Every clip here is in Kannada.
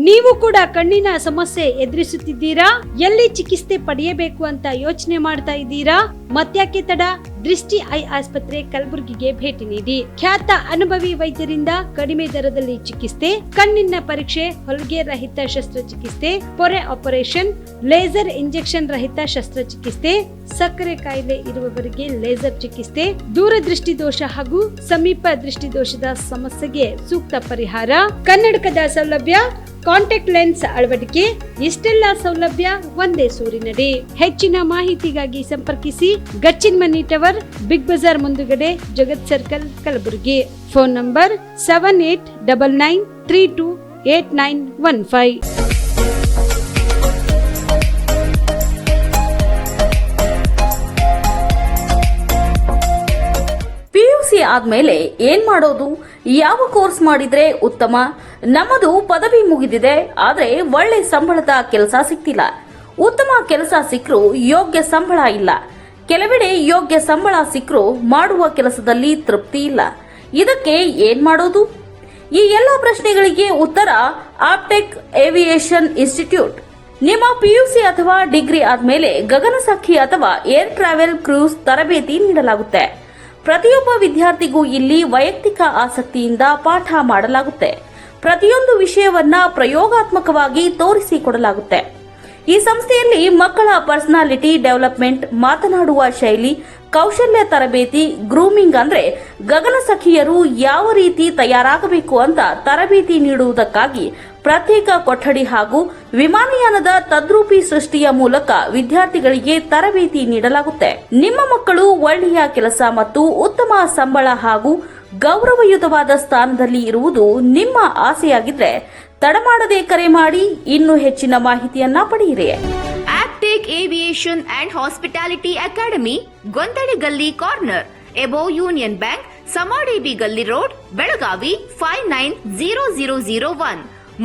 ನೀವು ಕೂಡ ಕಣ್ಣಿನ ಸಮಸ್ಯೆ ಎದುರಿಸುತ್ತಿದ್ದೀರಾ? ಎಲ್ಲಿ ಚಿಕಿತ್ಸೆ ಪಡೆಯಬೇಕು ಅಂತ ಯೋಚನೆ ಮಾಡ್ತಾ ಇದ್ದೀರಾ? ಮತ್ತ್ಯಾಕೆ ತಡ? ದೃಷ್ಟಿ ಐ ಆಸ್ಪತ್ರೆ ಕಲಬುರಗಿಗೆ ಭೇಟಿ ನೀಡಿ. ಖ್ಯಾತ ಅನುಭವಿ ವೈದ್ಯರಿಂದ ಕಡಿಮೆ ದರದಲ್ಲಿ ಚಿಕಿತ್ಸೆ, ಕಣ್ಣಿನ ಪರೀಕ್ಷೆ, ಹೊಲಿಗೆ ರಹಿತ ಶಸ್ತ್ರಚಿಕಿತ್ಸೆ, ಪೊರೆ ಆಪರೇಷನ್, ಲೇಸರ್ ಇಂಜೆಕ್ಷನ್ ರಹಿತ ಶಸ್ತ್ರಚಿಕಿತ್ಸೆ, ಸಕ್ಕರೆ ಕಾಯಿಲೆ ಇರುವವರಿಗೆ ಲೇಸರ್ ಚಿಕಿತ್ಸೆ, ದೂರದೃಷ್ಟಿ ದೋಷ ಹಾಗೂ ಸಮೀಪ ದೃಷ್ಟಿ ದೋಷದ ಸಮಸ್ಯೆಗೆ ಸೂಕ್ತ ಪರಿಹಾರ, ಕನ್ನಡಕದ ಸೌಲಭ್ಯ, ಕಾಂಟ್ಯಾಕ್ಟ್ ಲೆನ್ಸ್ ಅಳವಡಿಕೆ, ಇಷ್ಟೆಲ್ಲ ಸೌಲಭ್ಯ ಒಂದೇ ಸೂರಿನಡಿ. ಹೆಚ್ಚಿನ ಮಾಹಿತಿಗಾಗಿ ಸಂಪರ್ಕಿಸಿ Gachchin Mani tower, Big Bazaar ಮುಂದುಗಡೆ, Jagat circle, Kalaburagi. Phone number 7899328915. PUC ಆದ್ಮೇಲೆ ಏನ್ ಮಾಡೋದು? ಯಾವ ಕೋರ್ಸ್ ಮಾಡಿದ್ರೆ ಉತ್ತಮ? ನಮ್ಮದು ಪದವಿ ಮುಗಿದಿದೆ, ಆದ್ರೆ ಒಳ್ಳೆ ಸಂಬಳದ ಕೆಲಸ ಸಿಗ್ತಿಲ್ಲ. ಉತ್ತಮ ಕೆಲಸ ಸಿಕ್ಕರೂ ಯೋಗ್ಯ ಸಂಬಳ ಇಲ್ಲ. ಕೆಲವೆಡೆ ಯೋಗ್ಯ ಸಂಬಳ ಸಿಕ್ಕರೂ ಮಾಡುವ ಕೆಲಸದಲ್ಲಿ ತೃಪ್ತಿ ಇಲ್ಲ. ಇದಕ್ಕೆ ಏನ್ ಮಾಡೋದು? ಈ ಎಲ್ಲ ಪ್ರಶ್ನೆಗಳಿಗೆ ಉತ್ತರ ಆಪ್ಟೆಕ್ ಏವಿಯೇಷನ್ ಇನ್ಸ್ಟಿಟ್ಯೂಟ್. ನಿಮ್ಮ PUC ಅಥವಾ ಡಿಗ್ರಿ ಆದ್ಮೇಲೆ ಗಗನಸಖಿ ಅಥವಾ ಏರ್ ಟ್ರಾವೆಲ್ ಕ್ರೂಸ್ ತರಬೇತಿ ನೀಡಲಾಗುತ್ತೆ. ಪ್ರತಿಯೊಬ್ಬ ವಿದ್ಯಾರ್ಥಿಗೂ ಇಲ್ಲಿ ವೈಯಕ್ತಿಕ ಆಸಕ್ತಿಯಿಂದ ಪಾಠ ಮಾಡಲಾಗುತ್ತೆ. ಪ್ರತಿಯೊಂದು ವಿಷಯವನ್ನ ಪ್ರಯೋಗಾತ್ಮಕವಾಗಿ ತೋರಿಸಿಕೊಡಲಾಗುತ್ತೆ. ಈ ಸಂಸ್ಥೆಯಲ್ಲಿ ಮಕ್ಕಳ ಪರ್ಸನಾಲಿಟಿ ಡೆವಲಪ್ಮೆಂಟ್, ಮಾತನಾಡುವ ಶೈಲಿ, ಕೌಶಲ್ಯ ತರಬೇತಿ, ಗ್ರೂಮಿಂಗ್ ಅಂದ್ರೆ ಗಗನಸಖಿಯರು ಯಾವ ರೀತಿ ತಯಾರಾಗಬೇಕು ಅಂತ ತರಬೇತಿ ನೀಡುವುದಕ್ಕಾಗಿ ಪ್ರತ್ಯೇಕ ಕೊಠಡಿ ಹಾಗೂ ವಿಮಾನಯಾನದ ತದ್ರೂಪಿ ಸೃಷ್ಟಿಯ ಮೂಲಕ ವಿದ್ಯಾರ್ಥಿಗಳಿಗೆ ತರಬೇತಿ ನೀಡಲಾಗುತ್ತೆ. ನಿಮ್ಮ ಮಕ್ಕಳು ಒಳ್ಳೆಯ ಕೆಲಸ ಮತ್ತು ಉತ್ತಮ ಸಂಬಳ ಹಾಗೂ ಗೌರವಯುತವಾದ ಸ್ಥಾನದಲ್ಲಿ ಇರುವುದು ನಿಮ್ಮ ಆಸೆಯಾಗಿದ್ರೆ ತಡಮಾಡದೆ ಕರೆ ಮಾಡಿ ಇನ್ನೂ ಹೆಚ್ಚಿನ ಮಾಹಿತಿಯನ್ನ ಪಡೆಯಿರಿ. Aptech aviation and hospitality academy, ಗೊಂದಡಿ ಗಲ್ಲಿ corner, above union bank, Samadevi ಗಲ್ಲಿ road, Belagavi 590001.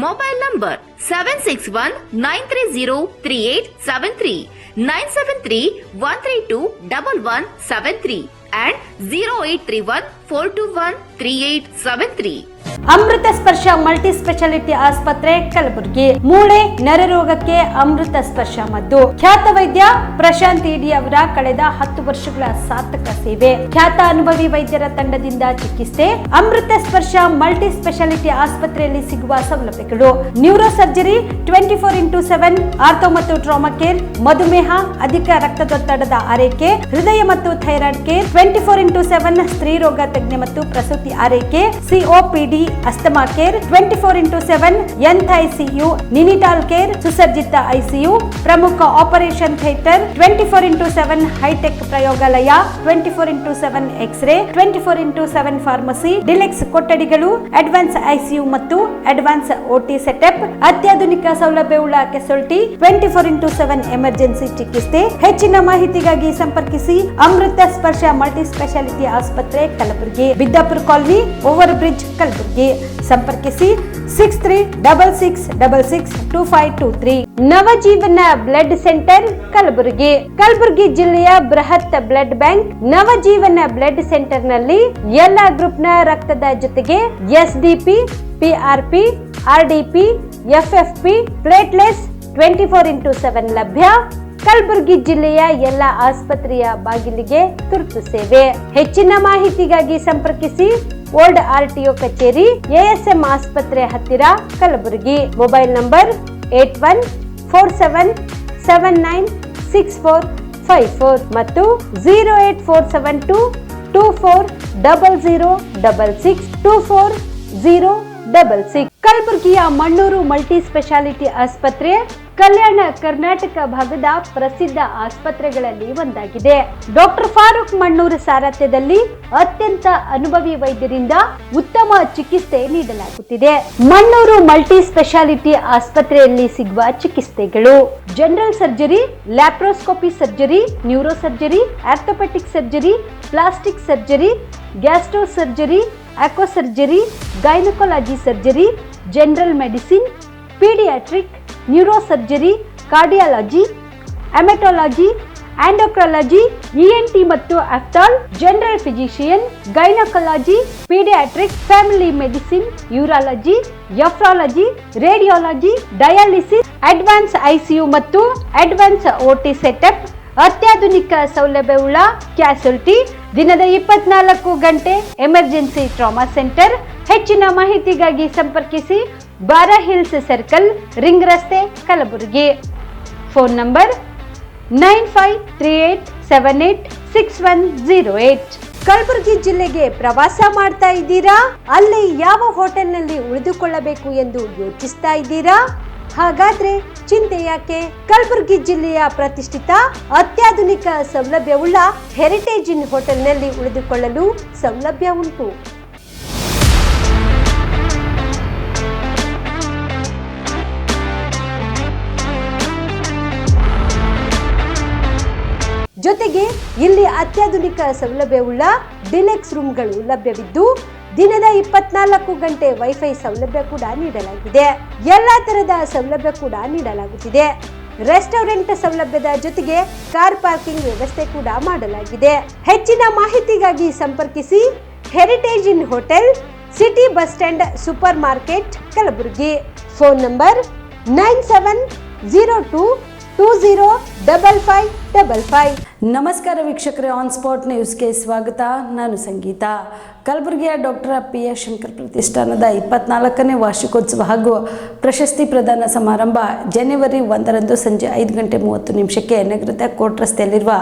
Mobile number 7619303873, 973-132-1173 and 0831-421-3873. ಅಮೃತ ಸ್ಪರ್ಶ ಮಲ್ಟಿ ಸ್ಪೆಷಾಲಿಟಿ ಆಸ್ಪತ್ರೆ ಕಲಬುರಗಿ. ಮೂಳೆ ನರರೋಗಕ್ಕೆ ಅಮೃತ ಸ್ಪರ್ಶ ಮದ್ದು. ಖ್ಯಾತ ವೈದ್ಯ ಪ್ರಶಾಂತ್ ಇಡಿ ಅವರ ಕಳೆದ 10 ವರ್ಷಗಳ ಸಾರ್ಥಕ ಸೇವೆ. ಖ್ಯಾತ ಅನುಭವಿ ವೈದ್ಯರ ತಂಡದಿಂದ ಚಿಕಿತ್ಸೆ. ಅಮೃತ ಸ್ಪರ್ಶ ಮಲ್ಟಿ ಸ್ಪೆಷಾಲಿಟಿ ಆಸ್ಪತ್ರೆಯಲ್ಲಿ ಸಿಗುವ ಸೌಲಭ್ಯಗಳು: ನ್ಯೂರೋ ಸರ್ಜರಿ 24x7, ಆರ್ಥೋ ಮತ್ತು ಟ್ರಾಮಾ ಕೇರ್, ಮಧುಮೇಹ, ಅಧಿಕ ರಕ್ತದೊತ್ತಡದ ಆರೈಕೆ, ಹೃದಯ ಮತ್ತು ಥೈರಾಯ್ಡ್ ಕೇರ್ 24x7, ಸ್ತ್ರೀ ರೋಗ ತಜ್ಞ ಮತ್ತು ಪ್ರಸೂತಿ ಆರೈಕೆ, COPD, asthma care 24x7, NICU, neonatal care, ಸುಸಜ್ಜಿತ ICU, ಪ್ರಮುಖ ಆಪರೇಷನ್ ಥಿಯೇಟರ್ 24x7, ಹೈಟೆಕ್ ಪ್ರಯೋಗಾಲಯ 24x7, x ray 24x7, pharmacy, deluxe ಕೊಠಡಿಗಳು, ಅಡ್ವಾನ್ಸ್ ICU ಮತ್ತು ಅಡ್ವಾನ್ಸ್ OT ಸೆಟಪ್, ಅತ್ಯಾಧುನಿಕ ಸೌಲಭ್ಯವುಳ್ಳ ಕೆಸೊಲ್ಟಿ 24x7 ಎಮರ್ಜೆನ್ಸಿ ಚಿಕಿತ್ಸೆ. ಹೆಚ್ಚಿನ ಮಾಹಿತಿಗಾಗಿ ಸಂಪರ್ಕಿಸಿ ಅಮೃತ ಸ್ಪರ್ಶ ಮಲ್ಟಿ ಸ್ಪೆಷಾಲಿಟಿ ಆಸ್ಪತ್ರೆ Kalaburagi, Biddapura colony, over bridge, Kalaburagi. ಸಂಪರ್ಕಿಸಿ 6366662523. Navajeevan blood centre Kalaburagi. ಕಲಬುರಗಿ ಜಿಲ್ಲೆಯ ಬೃಹತ್ blood bank Navajeevan blood centre ನಲ್ಲಿ ಎಲ್ಲಾ ಗ್ರೂಪ್ ನ ರಕ್ತದ ಜೊತೆಗೆ SDP, PRP, RDP, FFP, platelets 24x7 ಲಭ್ಯ. ಕಲಬುರಗಿ ಜಿಲ್ಲೆಯ ಎಲ್ಲ ಆಸ್ಪತ್ರೆಯ ಬಾಗಿಲಿಗೆ ತುರ್ತು ಸೇವೆ. ಹೆಚ್ಚಿನ ಮಾಹಿತಿಗಾಗಿ ಸಂಪರ್ಕಿಸಿ ಓಲ್ಡ್ RTO ಕಚೇರಿ, ASM ಆಸ್ಪತ್ರೆ ಹತ್ತಿರ, ಕಲಬುರಗಿ. ಮೊಬೈಲ್ ನಂಬರ್ 8147979645 ಮತ್ತು 08472240066 ಕಲಬುರಗಿಯ ಮಣ್ಣೂರು ಮಲ್ಟಿ ಸ್ಪೆಷಾಲಿಟಿ ಆಸ್ಪತ್ರೆ ಕಲ್ಯಾಣ ಕರ್ನಾಟಕ ಭಾಗದ ಪ್ರಸಿದ್ಧ ಆಸ್ಪತ್ರೆಗಳಲ್ಲಿ ಒಂದಾಗಿದೆ. ಡಾಕ್ಟರ್ ಫಾರೂಕ್ ಮಣ್ಣೂರು ಸಾರಥ್ಯದಲ್ಲಿ ಅತ್ಯಂತ ಅನುಭವಿ ವೈದ್ಯರಿಂದ ಉತ್ತಮ ಚಿಕಿತ್ಸೆ ನೀಡಲಾಗುತ್ತಿದೆ. ಮಣ್ಣೂರು ಮಲ್ಟಿ ಸ್ಪೆಷಾಲಿಟಿ ಆಸ್ಪತ್ರೆಯಲ್ಲಿ ಸಿಗುವ ಚಿಕಿತ್ಸೆಗಳು: general surgery, laparoscopy surgery, neuro surgery, orthopaedic surgery, plastic surgery, gastro surgery, aqua surgery, gynaecology surgery, general medicine, paediatric, neuro surgery, cardiology, haematology, endocrinology, ENT ಮತ್ತು ophthal, general physician, gynaecology, paediatrics, family medicine, urology, nephrology, radiology, dialysis, advance ICU ಮತ್ತು ಅಡ್ವಾನ್ಸ್ OT ಸೆಟಪ್, ಅತ್ಯಾಧುನಿಕ ಸೌಲಭ್ಯವುಳ್ಳ ಕ್ಯಾಸುಲಿಟಿ, ದಿನದ 24 ಗಂಟೆ ಎಮರ್ಜೆನ್ಸಿ ಟ್ರಾಮಾ ಸೆಂಟರ್. ಹೆಚ್ಚಿನ ಮಾಹಿತಿಗಾಗಿ ಸಂಪರ್ಕಿಸಿ ಬಾರಾ ಹಿಲ್ಸ್ ಸರ್ಕಲ್, ರಿಂಗ್ ರಸ್ತೆ, ಕಲಬುರಗಿ. Phone number 9538786108. ಕಲಬುರಗಿ ಜಿಲ್ಲೆಗೆ ಪ್ರವಾಸ ಮಾಡ್ತಾ ಇದ್ದೀರಾ? ಅಲ್ಲಿ ಯಾವ ಹೋಟೆಲ್ನಲ್ಲಿ ಉಳಿದುಕೊಳ್ಳಬೇಕು ಎಂದು ಯೋಚಿಸ್ತಾ ಇದ್ದೀರಾ? ಹಾಗಾದ್ರೆ ಚಿಂತೆ ಯಾಕೆ? ಕಲಬುರಗಿ ಜಿಲ್ಲೆಯ ಪ್ರತಿಷ್ಠಿತ ಅತ್ಯಾಧುನಿಕ ಸೌಲಭ್ಯವುಳ್ಳ ಹೆರಿಟೇಜ್ ಇನ್ ಹೋಟೆಲ್ನಲ್ಲಿ ಉಳಿದುಕೊಳ್ಳಲು ಸೌಲಭ್ಯ ಉಂಟು. ಜೊತೆಗೆ ಇಲ್ಲಿ ಅತ್ಯಾಧುನಿಕ ಸೌಲಭ್ಯವುಳ್ಳ ಡಿಲೆಕ್ಸ್ ರೂಮ್ಗಳು ಲಭ್ಯವಿದ್ದು ದಿನದ 24 ಗಂಟೆ ವೈಫೈ ಸೌಲಭ್ಯ ಕೂಡ ನೀಡಲಾಗಿದೆ. ಎಲ್ಲಾ ತರದ ಸೌಲಭ್ಯ ಕೂಡ ನೀಡಲಾಗುತ್ತಿದೆ. ರೆಸ್ಟೋರೆಂಟ್ ಸೌಲಭ್ಯದ ಜೊತೆಗೆ ಕಾರ್ ಪಾರ್ಕಿಂಗ್ ವ್ಯವಸ್ಥೆ ಕೂಡ ಮಾಡಲಾಗಿದೆ. ಹೆಚ್ಚಿನ ಮಾಹಿತಿಗಾಗಿ ಸಂಪರ್ಕಿಸಿ heritage inn hotel, city bus stand, super market, Kalaburagi. Phone number 9702205555. ನಮಸ್ಕಾರ ವೀಕ್ಷಕರೇ, ಆನ್ ಸ್ಪಾಟ್ ನ್ಯೂಸ್ಗೆ ಸ್ವಾಗತ. ನಾನು ಸಂಗೀತ. ಕಲಬುರಗಿಯ ಡಾಕ್ಟರ್ PS ಶಂಕರ್ ಪ್ರತಿಷ್ಠಾನದ 24ನೇ ವಾರ್ಷಿಕೋತ್ಸವ ಹಾಗೂ ಪ್ರಶಸ್ತಿ ಪ್ರದಾನ ಸಮಾರಂಭ ಜನವರಿ 1ರಂದು ಸಂಜೆ 5:30 ನಗರದ ಕೋಟ್ ರಸ್ತೆಯಲ್ಲಿರುವ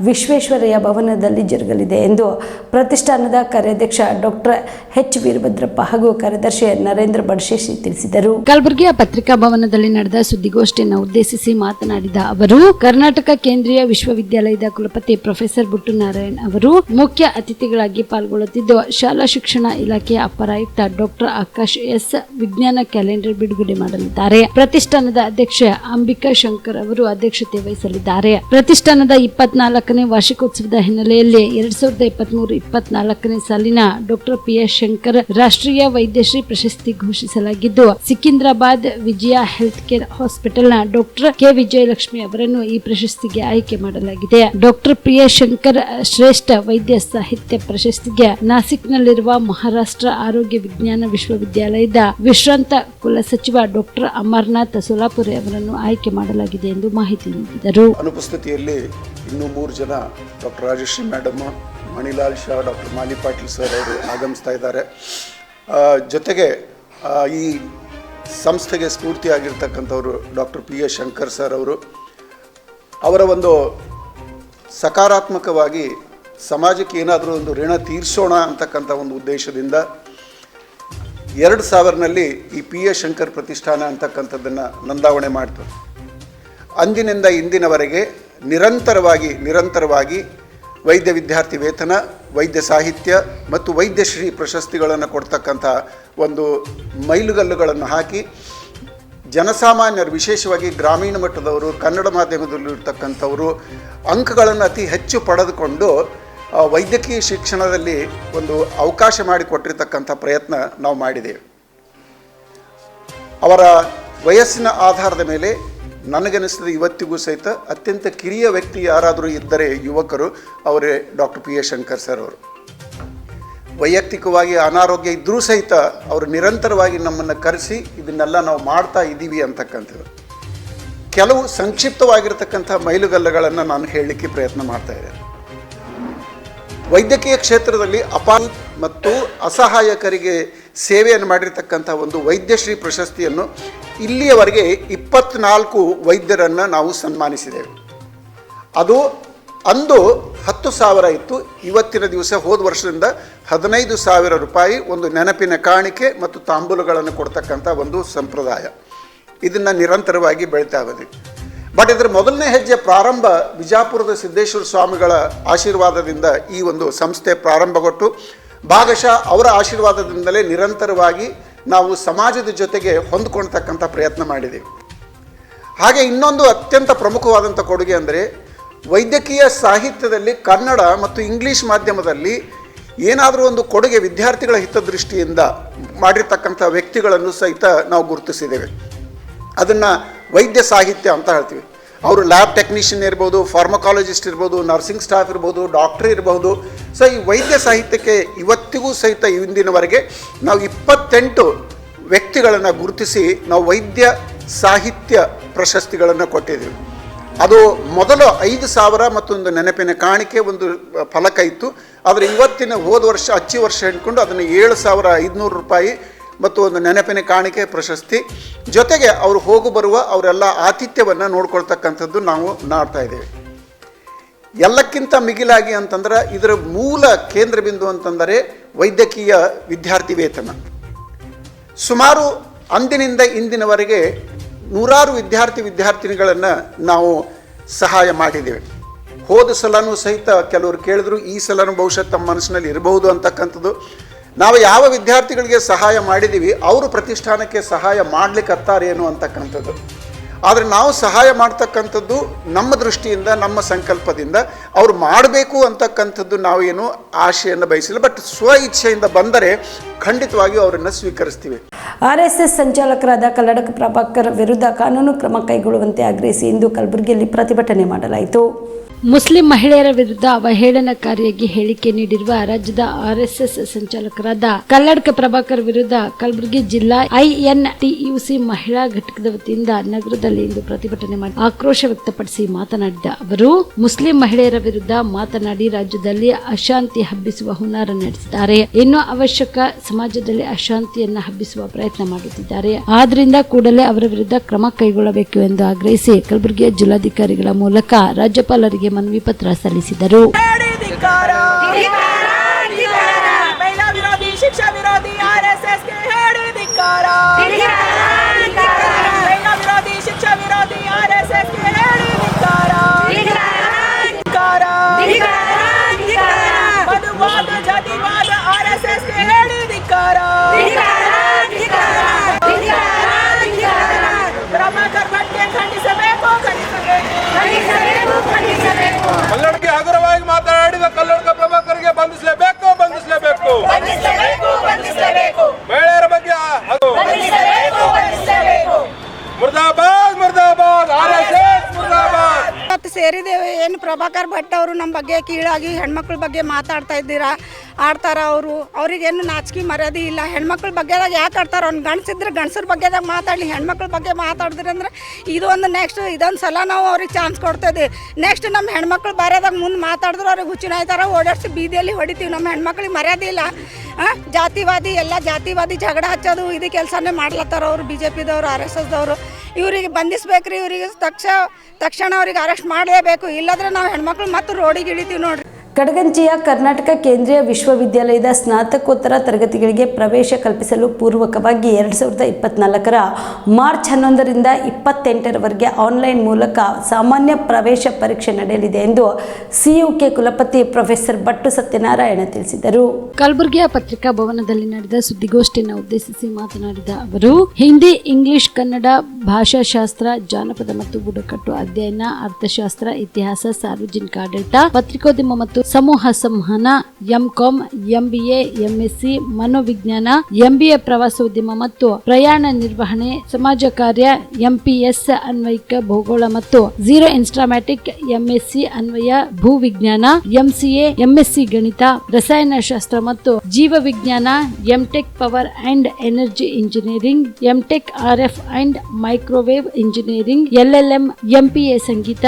ವಿಶ್ವೇಶ್ವರಯ್ಯ ಭವನದಲ್ಲಿ ಜರುಗಲಿದೆ ಎಂದು ಪ್ರತಿಷ್ಠಾನದ ಕಾರ್ಯಾಧ್ಯಕ್ಷ ಡಾಕ್ಟರ್ H ವೀರಭದ್ರಪ್ಪ ಹಾಗೂ ಕಾರ್ಯದರ್ಶಿ ನರೇಂದ್ರ ಬಡಶೇಷಿ ತಿಳಿಸಿದರು. ಕಲಬುರಗಿಯ ಪತ್ರಿಕಾ ಭವನದಲ್ಲಿ ನಡೆದ ಸುದ್ದಿಗೋಷ್ಠಿಯನ್ನು ಉದ್ದೇಶಿಸಿ ಮಾತನಾಡಿದ ಅವರು, ಕರ್ನಾಟಕ ಕೇಂದ್ರೀಯ ವಿಶ್ವವಿದ್ಯಾಲಯದ ಕುಲಪತಿ ಪ್ರೊಫೆಸರ್ ಬುಟ್ಟು ನಾರಾಯಣ್ ಅವರು ಮುಖ್ಯ ಅತಿಥಿಗಳಾಗಿ ಪಾಲ್ಗೊಳ್ಳುತ್ತಿದ್ದು, ಶಾಲಾ ಶಿಕ್ಷಣ ಇಲಾಖೆಯ ಅಪರ ಆಯುಕ್ತ ಡಾಕ್ಟರ್ ಆಕಾಶ್ S ವಿಜ್ಞಾನ ಕ್ಯಾಲೆಂಡರ್ ಬಿಡುಗಡೆ ಮಾಡಲಿದ್ದಾರೆ. ಪ್ರತಿಷ್ಠಾನದ ಅಧ್ಯಕ್ಷ ಅಂಬಿಕಾ ಶಂಕರ್ ಅವರು ಅಧ್ಯಕ್ಷತೆ ವಹಿಸಲಿದ್ದಾರೆ. ಪ್ರತಿಷ್ಠಾನದ 24ನೇ ವಾರ್ಷಿಕೋತ್ಸವದ ಹಿನ್ನೆಲೆಯಲ್ಲಿ 2023-24ನೇ ಸಾಲಿನ ಡಾಕ್ಟರ್ PS ಶಂಕರ್ ರಾಷ್ಟ್ರೀಯ ವೈದ್ಯಶ್ರೀ ಪ್ರಶಸ್ತಿ ಘೋಷಿಸಲಾಗಿದ್ದು, ಸಿಕಿಂದ್ರಾಬಾದ್ ವಿಜಯ ಹೆಲ್ತ್ ಕೇರ್ ಹಾಸ್ಪಿಟಲ್ನ ಡಾಕ್ಟರ್ K ವಿಜಯಲಕ್ಷ್ಮಿ ಅವರನ್ನು ಈ ಪ್ರಶಸ್ತಿಗೆ ಆಯ್ಕೆ ಮಾಡಲಾಗಿದೆ. ಡಾಕ್ಟರ್ PS ಶಂಕರ್ ಶ್ರೇಷ್ಠ ವೈದ್ಯ ಸಾಹಿತ್ಯ ಪ್ರಶಸ್ತಿಗೆ ನಾಸಿಕ್ನಲ್ಲಿರುವ ಮಹಾರಾಷ್ಟ್ರ ಆರೋಗ್ಯ ವಿಜ್ಞಾನ ವಿಶ್ವವಿದ್ಯಾಲಯದ ವಿಶ್ರಾಂತ ಕುಲಸಚಿವ ಡಾಕ್ಟರ್ ಅಮರನಾಥ್ ಸೋಲಾಪುರೆ ಅವರನ್ನು ಆಯ್ಕೆ ಮಾಡಲಾಗಿದೆ ಎಂದು ಮಾಹಿತಿ ನೀಡಿದರು. ಅನುಪಸ್ಥಿತಿಯಲ್ಲಿ ಇನ್ನೂ 3 ಜನ doctor Rajashree madam, Manilal Shah, doctor Mali Patil sir ಅವರು ಆಗಮಿಸ್ತಾ ಇದ್ದಾರೆ. ಜೊತೆಗೆ ಈ ಸಂಸ್ಥೆಗೆ ಸ್ಫೂರ್ತಿಯಾಗಿರ್ತಕ್ಕಂಥವರು ಡಾಕ್ಟರ್ PS ಶಂಕರ್ ಸರ್ ಅವರು. ಅವರ ಒಂದು ಸಕಾರಾತ್ಮಕವಾಗಿ ಸಮಾಜಕ್ಕೆ ಏನಾದರೂ ಒಂದು ಋಣ ತೀರಿಸೋಣ ಅಂತಕ್ಕಂಥ ಒಂದು ಉದ್ದೇಶದಿಂದ 2000ರಲ್ಲಿ ಈ PS ಶಂಕರ್ ಪ್ರತಿಷ್ಠಾನ ಅಂತಕ್ಕಂಥದ್ದನ್ನು ನೋಂದಾವಣೆ ಮಾಡ್ತಾರೆ. ಅಂದಿನಿಂದ ಇಂದಿನವರೆಗೆ ನಿರಂತರವಾಗಿ ವೈದ್ಯ ವಿದ್ಯಾರ್ಥಿ ವೇತನ, ವೈದ್ಯ ಸಾಹಿತ್ಯ ಮತ್ತು ವೈದ್ಯಶ್ರೀ ಪ್ರಶಸ್ತಿಗಳನ್ನು ಕೊಡ್ತಕ್ಕಂಥ ಒಂದು ಮೈಲುಗಲ್ಲುಗಳನ್ನು ಹಾಕಿ ಜನಸಾಮಾನ್ಯರು, ವಿಶೇಷವಾಗಿ ಗ್ರಾಮೀಣ ಮಟ್ಟದವರು, ಕನ್ನಡ ಮಾಧ್ಯಮದಲ್ಲಿರ್ತಕ್ಕಂಥವರು ಅಂಕಗಳನ್ನು ಅತಿ ಹೆಚ್ಚು ಪಡೆದುಕೊಂಡು ವೈದ್ಯಕೀಯ ಶಿಕ್ಷಣದಲ್ಲಿ ಒಂದು ಅವಕಾಶ ಮಾಡಿಕೊಟ್ಟಿರ್ತಕ್ಕಂಥ ಪ್ರಯತ್ನ ನಾವು ಮಾಡಿದ್ದೇವೆ. ಅವರ ವಯಸ್ಸಿನ ಆಧಾರದ ಮೇಲೆ ನನಗನ್ನಿಸ್ತದೆ ಇವತ್ತಿಗೂ ಸಹಿತ ಅತ್ಯಂತ ಕಿರಿಯ ವ್ಯಕ್ತಿ ಯಾರಾದರೂ ಇದ್ದರೆ ಯುವಕರು ಅವರೇ ಡಾಕ್ಟರ್ PS ಶಂಕರ್ ಸರ್ ಅವರು. ವೈಯಕ್ತಿಕವಾಗಿ ಅನಾರೋಗ್ಯ ಇದ್ದರೂ ಸಹಿತ ಅವರು ನಿರಂತರವಾಗಿ ನಮ್ಮನ್ನು ಕರೆಸಿ ಇದನ್ನೆಲ್ಲ ನಾವು ಮಾಡ್ತಾ ಇದ್ದೀವಿ ಅಂತಕ್ಕಂಥದ್ದು. ಕೆಲವು ಸಂಕ್ಷಿಪ್ತವಾಗಿರ್ತಕ್ಕಂಥ ಮೈಲುಗಲ್ಲುಗಳನ್ನು ನಾನು ಹೇಳಲಿಕ್ಕೆ ಪ್ರಯತ್ನ ಮಾಡ್ತಾ ಇದ್ದೇನೆ. ವೈದ್ಯಕೀಯ ಕ್ಷೇತ್ರದಲ್ಲಿ ಅಪಾರ ಮತ್ತು ಅಸಹಾಯಕರಿಗೆ ಸೇವೆಯನ್ನು ಮಾಡಿರ್ತಕ್ಕಂಥ ಒಂದು ವೈದ್ಯಶ್ರೀ ಪ್ರಶಸ್ತಿಯನ್ನು ಇಲ್ಲಿಯವರೆಗೆ 24 ವೈದ್ಯರನ್ನು ನಾವು ಸನ್ಮಾನಿಸಿದ್ದೇವೆ. ಅದು ಅಂದು 10,000 ಇತ್ತು. ಇವತ್ತಿನ ದಿವಸ ಹೋದ ವರ್ಷದಿಂದ 15,000 ರೂಪಾಯಿ ಒಂದು ನೆನಪಿನ ಕಾಣಿಕೆ ಮತ್ತು ತಾಂಬೂಲಗಳನ್ನು ಕೊಡ್ತಕ್ಕಂಥ ಒಂದು ಸಂಪ್ರದಾಯ. ಇದನ್ನು ನಿರಂತರವಾಗಿ ಬೆಳೀತಾ ಇದೆ. ಬಟ್ ಇದರ ಮೊದಲನೇ ಹೆಜ್ಜೆ ಪ್ರಾರಂಭ ವಿಜಾಪುರದ ಸಿದ್ದೇಶ್ವರ ಸ್ವಾಮಿಗಳ ಆಶೀರ್ವಾದದಿಂದ ಈ ಒಂದು ಸಂಸ್ಥೆ ಪ್ರಾರಂಭಗೊಂಡು ಭಾಗಶಃ ಅವರ ಆಶೀರ್ವಾದದಿಂದಲೇ ನಿರಂತರವಾಗಿ ನಾವು ಸಮಾಜದ ಜೊತೆಗೆ ಹೊಂದ್ಕೊಳ್ತಕ್ಕಂಥ ಪ್ರಯತ್ನ ಮಾಡಿದ್ದೇವೆ. ಹಾಗೆ ಇನ್ನೊಂದು ಅತ್ಯಂತ ಪ್ರಮುಖವಾದಂಥ ಕೊಡುಗೆ ಅಂದರೆ ವೈದ್ಯಕೀಯ ಸಾಹಿತ್ಯದಲ್ಲಿ ಕನ್ನಡ ಮತ್ತು ಇಂಗ್ಲೀಷ್ ಮಾಧ್ಯಮದಲ್ಲಿ ಏನಾದರೂ ಒಂದು ಕೊಡುಗೆ ವಿದ್ಯಾರ್ಥಿಗಳ ಹಿತದೃಷ್ಟಿಯಿಂದ ಮಾಡಿರ್ತಕ್ಕಂಥ ವ್ಯಕ್ತಿಗಳನ್ನು ಸಹಿತ ನಾವು ಗುರುತಿಸಿದ್ದೇವೆ. ಅದನ್ನು ವೈದ್ಯ ಸಾಹಿತ್ಯ ಅಂತ ಹೇಳ್ತೀವಿ. ಅವರು ಲ್ಯಾಬ್ ಟೆಕ್ನಿಷಿಯನ್ ಇರ್ಬೋದು, ಫಾರ್ಮಕಾಲಜಿಸ್ಟ್ ಇರ್ಬೋದು, ನರ್ಸಿಂಗ್ ಸ್ಟಾಫ್ ಇರ್ಬೋದು, ಡಾಕ್ಟ್ರ್ ಇರ್ಬೋದು. ಸೊ ಈ ವೈದ್ಯ ಸಾಹಿತ್ಯಕ್ಕೆ ಇವತ್ತಿಗೂ ಸಹಿತ ಇಂದಿನವರೆಗೆ ನಾವು 28 ವ್ಯಕ್ತಿಗಳನ್ನು ಗುರುತಿಸಿ ನಾವು ವೈದ್ಯ ಸಾಹಿತ್ಯ ಪ್ರಶಸ್ತಿಗಳನ್ನು ಕೊಟ್ಟಿದ್ದೀವಿ. ಅದು ಮೊದಲು 5,000 ಮತ್ತೊಂದು ನೆನಪಿನ ಕಾಣಿಕೆ ಒಂದು ಫಲಕ ಇತ್ತು. ಆದರೆ ಇವತ್ತಿನ ಹೋದ ವರ್ಷ ಅಚ್ಚಿ ವರ್ಷ ಹಿಡ್ಕೊಂಡು ಅದನ್ನು 7,500 ರೂಪಾಯಿ ಮತ್ತು ಒಂದು ನೆನಪಿನ ಕಾಣಿಕೆ ಪ್ರಶಸ್ತಿ, ಜೊತೆಗೆ ಅವರು ಹೋಗು ಬರುವ ಅವರೆಲ್ಲ ಆತಿಥ್ಯವನ್ನು ನೋಡ್ಕೊಳ್ತಕ್ಕಂಥದ್ದು ನಾವು ಮಾಡ್ತಾ ಇದ್ದೇವೆ. ಎಲ್ಲಕ್ಕಿಂತ ಮಿಗಿಲಾಗಿ ಅಂತಂದ್ರೆ ಇದರ ಮೂಲ ಕೇಂದ್ರ ಬಿಂದು ಅಂತಂದರೆ ವೈದ್ಯಕೀಯ ವಿದ್ಯಾರ್ಥಿ ವೇತನ. ಸುಮಾರು ಅಂದಿನಿಂದ ಇಂದಿನವರೆಗೆ ನೂರಾರು ವಿದ್ಯಾರ್ಥಿನಿಗಳನ್ನು ನಾವು ಸಹಾಯ ಮಾಡಿದ್ದೇವೆ. ಹೋದ ಸಲನೂ ಸಹಿತ ಕೆಲವರು ಕೇಳಿದ್ರು, ಈ ಸಲನೂ ಬಹುಶಃ ತಮ್ಮ ಮನಸ್ಸಿನಲ್ಲಿ ಇರಬಹುದು ಅಂತಕ್ಕಂಥದ್ದು. ನಾವು ಯಾವ ವಿದ್ಯಾರ್ಥಿಗಳಿಗೆ ಸಹಾಯ ಮಾಡಿದ್ದೀವಿ ಅವರು ಪ್ರತಿಷ್ಠಾನಕ್ಕೆ ಸಹಾಯ ಮಾಡಲಿಕ್ಕತ್ತಾರೇನು ಅಂತಕ್ಕಂಥದ್ದು. ಆದರೆ ನಾವು ಸಹಾಯ ಮಾಡ್ತಕ್ಕಂಥದ್ದು ನಮ್ಮ ದೃಷ್ಟಿಯಿಂದ, ನಮ್ಮ ಸಂಕಲ್ಪದಿಂದ ಅವರು ಮಾಡಬೇಕು ಅಂತಕ್ಕಂಥದ್ದು ನಾವೇನು ಆಶೆಯನ್ನು ಬಯಸಿಲ್ಲ. ಬಟ್ ಸ್ವ ಇಚ್ಛೆಯಿಂದ ಬಂದರೆ ಖಂಡಿತವಾಗಿಯೂ ಅವರನ್ನು ಸ್ವೀಕರಿಸ್ತೀವಿ. ಆರ್ಎಸ್ಎಸ್ ಸಂಚಾಲಕರಾದ ಕಲ್ಲಡ್ಕ ಪ್ರಭಾಕರ್ ವಿರುದ್ಧ ಕಾನೂನು ಕ್ರಮ ಕೈಗೊಳ್ಳುವಂತೆ ಆಗ್ರಹಿಸಿ ಇಂದು ಕಲಬುರಗಿಯಲ್ಲಿ ಪ್ರತಿಭಟನೆ ಮಾಡಲಾಯಿತು. ಮುಸ್ಲಿಂ ಮಹಿಳೆಯರ ವಿರುದ್ಧ ಅವಹೇಳನಕಾರಿಯಾಗಿ ಹೇಳಿಕೆ ನೀಡಿರುವ ರಾಜ್ಯದ ಆರ್ಎಸ್ಎಸ್ ಸಂಚಾಲಕರಾದ ಕಲ್ಲಡ್ಕ ಪ್ರಭಾಕರ್ ವಿರುದ್ಧ ಕಲಬುರಗಿ ಜಿಲ್ಲಾ INTUC ಮಹಿಳಾ ಘಟಕದ ವತಿಯಿಂದ ನಗರದಲ್ಲಿ ಇಂದು ಪ್ರತಿಭಟನೆ ಮಾಡಿ ಆಕ್ರೋಶ ವ್ಯಕ್ತಪಡಿಸಿ ಮಾತನಾಡಿದ ಅವರು, ಮುಸ್ಲಿಂ ಮಹಿಳೆಯರ ವಿರುದ್ಧ ಮಾತನಾಡಿ ರಾಜ್ಯದಲ್ಲಿ ಅಶಾಂತಿ ಹಬ್ಬಿಸುವ ಹುನ್ನಾರ ನಡೆಸಿದ್ದಾರೆ. ಇನ್ನು ಅವಶ್ಯಕ ಸಮಾಜದಲ್ಲಿ ಅಶಾಂತಿಯನ್ನ ಹಬ್ಬಿಸುವ ಪ್ರಯತ್ನ ಮಾಡುತ್ತಿದ್ದಾರೆ. ಆದ್ರಿಂದ ಕೂಡಲೇ ಅವರ ವಿರುದ್ಧ ಕ್ರಮ ಕೈಗೊಳ್ಳಬೇಕು ಎಂದು ಆಗ್ರಹಿಸಿ ಕಲಬುರಗಿಯ ಜಿಲ್ಲಾಧಿಕಾರಿಗಳ ಮೂಲಕ ರಾಜ್ಯಪಾಲರಿಗೆ ಮನವಿ ಪತ್ರ ಸಲ್ಲಿಸಿದರು. महिला विरोधी शिक्षा विरोधी आरएसएस के हेड़ी धिक्कारा, महिला विरोधी शिक्षा विरोधी आरएसएस के हेड़ी धिक्कारा, मधुवाद जातिवाद आरएसएस के हेड़ी धिक्कारा, प्रभाकर भट्ट के ಖಂಡಿಸಬೇಕು. ಕಲ್ಲಡ್ಗೆ ಹಗುರವಾಗಿ ಮಾತನಾಡಿದ ಕಲ್ಲಡ್ಕ ಪ್ರಭಾಕರ್ಗೆ ಬಂಧಿಸಲೇಬೇಕು. ಮಹಿಳೆಯರ ಬಗ್ಗೆ ಮುರ್ದಾಬಾದ್ ಆರ್ಎಸ್ಎಸ್ ಮುರ್ದಾಬಾದ್. ಸೇರಿದ್ದೇವೆ. ಏನು ಪ್ರಭಾಕರ್ ಭಟ್ ಅವರು ನಮ್ಮ ಬಗ್ಗೆ ಕೀಳಾಗಿ ಹೆಣ್ಮಕ್ಳ ಬಗ್ಗೆ ಮಾತಾಡ್ತಾ ಇದ್ದೀರಾ, ಆಡ್ತಾರ ಅವ್ರಿಗೇನು ನಾಚಿಕೆ ಮರ್ಯಾದೆ ಇಲ್ಲ. ಹೆಣ್ಮಕ್ಳ ಬಗ್ಗೆದಾಗ ಯಾಕೆ ಆಡ್ತಾರೆ? ಅವ್ನು ಗಂಡಸಿದ್ರೆ ಗಂಡಸ್ರ ಬಗ್ಗೆದಾಗ ಮಾತಾಡಲಿ, ಹೆಣ್ಮಕ್ಳ ಬಗ್ಗೆ ಮಾತಾಡಿದ್ರಿ ಅಂದ್ರೆ ಇದೊಂದು ಸಲ ನಾವು ಅವ್ರಿಗೆ ಚಾನ್ಸ್ ಕೊಡ್ತಾ ಇದ್ದೀವಿ. ನೆಕ್ಸ್ಟ್ ನಮ್ಮ ಹೆಣ್ಮಕ್ಳು ಬರೋದಾಗ ಮುಂದೆ ಮಾತಾಡಿದ್ರು ಅವ್ರಿಗೆ ಹುಚ್ಚಿನಾಯ್ತಾರ ಓಡಾಡಿಸಿ ಬೀದಿಯಲ್ಲಿ ಹೊಡಿತೀವಿ. ನಮ್ಮ ಹೆಣ್ಮಕ್ಳಿಗೆ ಮರ್ಯಾದೆ ಇಲ್ಲ. ಜಾತಿವಾದಿ ಜಗಳ ಹಚ್ಚೋದು ಇದು ಕೆಲಸನೇ ಮಾಡ್ಲತ್ತಾರ ಅವರು BJPದವರು, RSSದವರು. ಇವರಿಗೆ ಬಂಧಿಸ್ಬೇಕ್ರಿ. ಇವರಿಗೆ ತಕ್ಷಣ ಅವ್ರಿಗೆ ಅರೆಸ್ಟ್ ಮಾಡಲೇಬೇಕು. ಇಲ್ಲಾಂದ್ರೆ ನಾವು ಹೆಣ್ಮಕ್ಳು ಮತ್ತೆ ರೋಡಿಗೆ ಇಳಿತೀವಿ ನೋಡ್ರಿ. ಕಡಗಂಚಿಯ ಕರ್ನಾಟಕ ಕೇಂದ್ರೀಯ ವಿಶ್ವವಿದ್ಯಾಲಯದ ಸ್ನಾತಕೋತ್ತರ ತರಗತಿಗಳಿಗೆ ಪ್ರವೇಶ ಕಲ್ಪಿಸಲು ಪೂರ್ವಕವಾಗಿ 2024 ಮಾರ್ಚ್ 11ರಿಂದ 28ರವರೆಗೆ ಆನ್ಲೈನ್ ಮೂಲಕ ಸಾಮಾನ್ಯ ಪ್ರವೇಶ ಪರೀಕ್ಷೆ ನಡೆಯಲಿದೆ ಎಂದು CUK ಕುಲಪತಿ ಪ್ರೊಫೆಸರ್ ಭಟ್ಟು ಸತ್ಯನಾರಾಯಣ ತಿಳಿಸಿದರು. ಕಲಬುರಗಿಯ ಪತ್ರಿಕಾ ಭವನದಲ್ಲಿ ನಡೆದ ಸುದ್ದಿಗೋಷ್ಠಿಯನ್ನು ಉದ್ದೇಶಿಸಿ ಮಾತನಾಡಿದ ಅವರು, ಹಿಂದಿ, ಇಂಗ್ಲಿಷ್, ಕನ್ನಡ, ಭಾಷಾಶಾಸ್ತ್ರ, ಜಾನಪದ ಮತ್ತು ಬುಡಕಟ್ಟು ಅಧ್ಯಯನ, ಅರ್ಥಶಾಸ್ತ್ರ, ಇತಿಹಾಸ, ಸಾರ್ವಜನಿಕ ಆಡಳಿತ, ಪತ್ರಿಕೋದ್ಯಮ ಮತ್ತು ಸಮೂಹ ಸಂವಹನ, MCOM, MBA, MSc, ಮನೋವಿಜ್ಞಾನ, MBA ಪ್ರವಾಸೋದ್ಯಮ ಮತ್ತು ಪ್ರಯಾಣ ನಿರ್ವಹಣೆ, ಸಮಾಜ ಕಾರ್ಯ, MPS ಅನ್ವಯಿಕ ಭೂಗೋಳ ಮತ್ತು ಝೀರೋ ಇನ್ಸ್ಟ್ರಾಮ್ಯಾಟಿಕ್, MSc ಅನ್ವಯ ಭೂವಿಜ್ಞಾನ, MCA, MSc ಗಣಿತ, ರಸಾಯನಶಾಸ್ತ್ರ ಮತ್ತು ಜೀವ ವಿಜ್ಞಾನ, MTech power and energy engineering, MTech RF and microwave engineering, LLM, MPA ಸಂಗೀತ,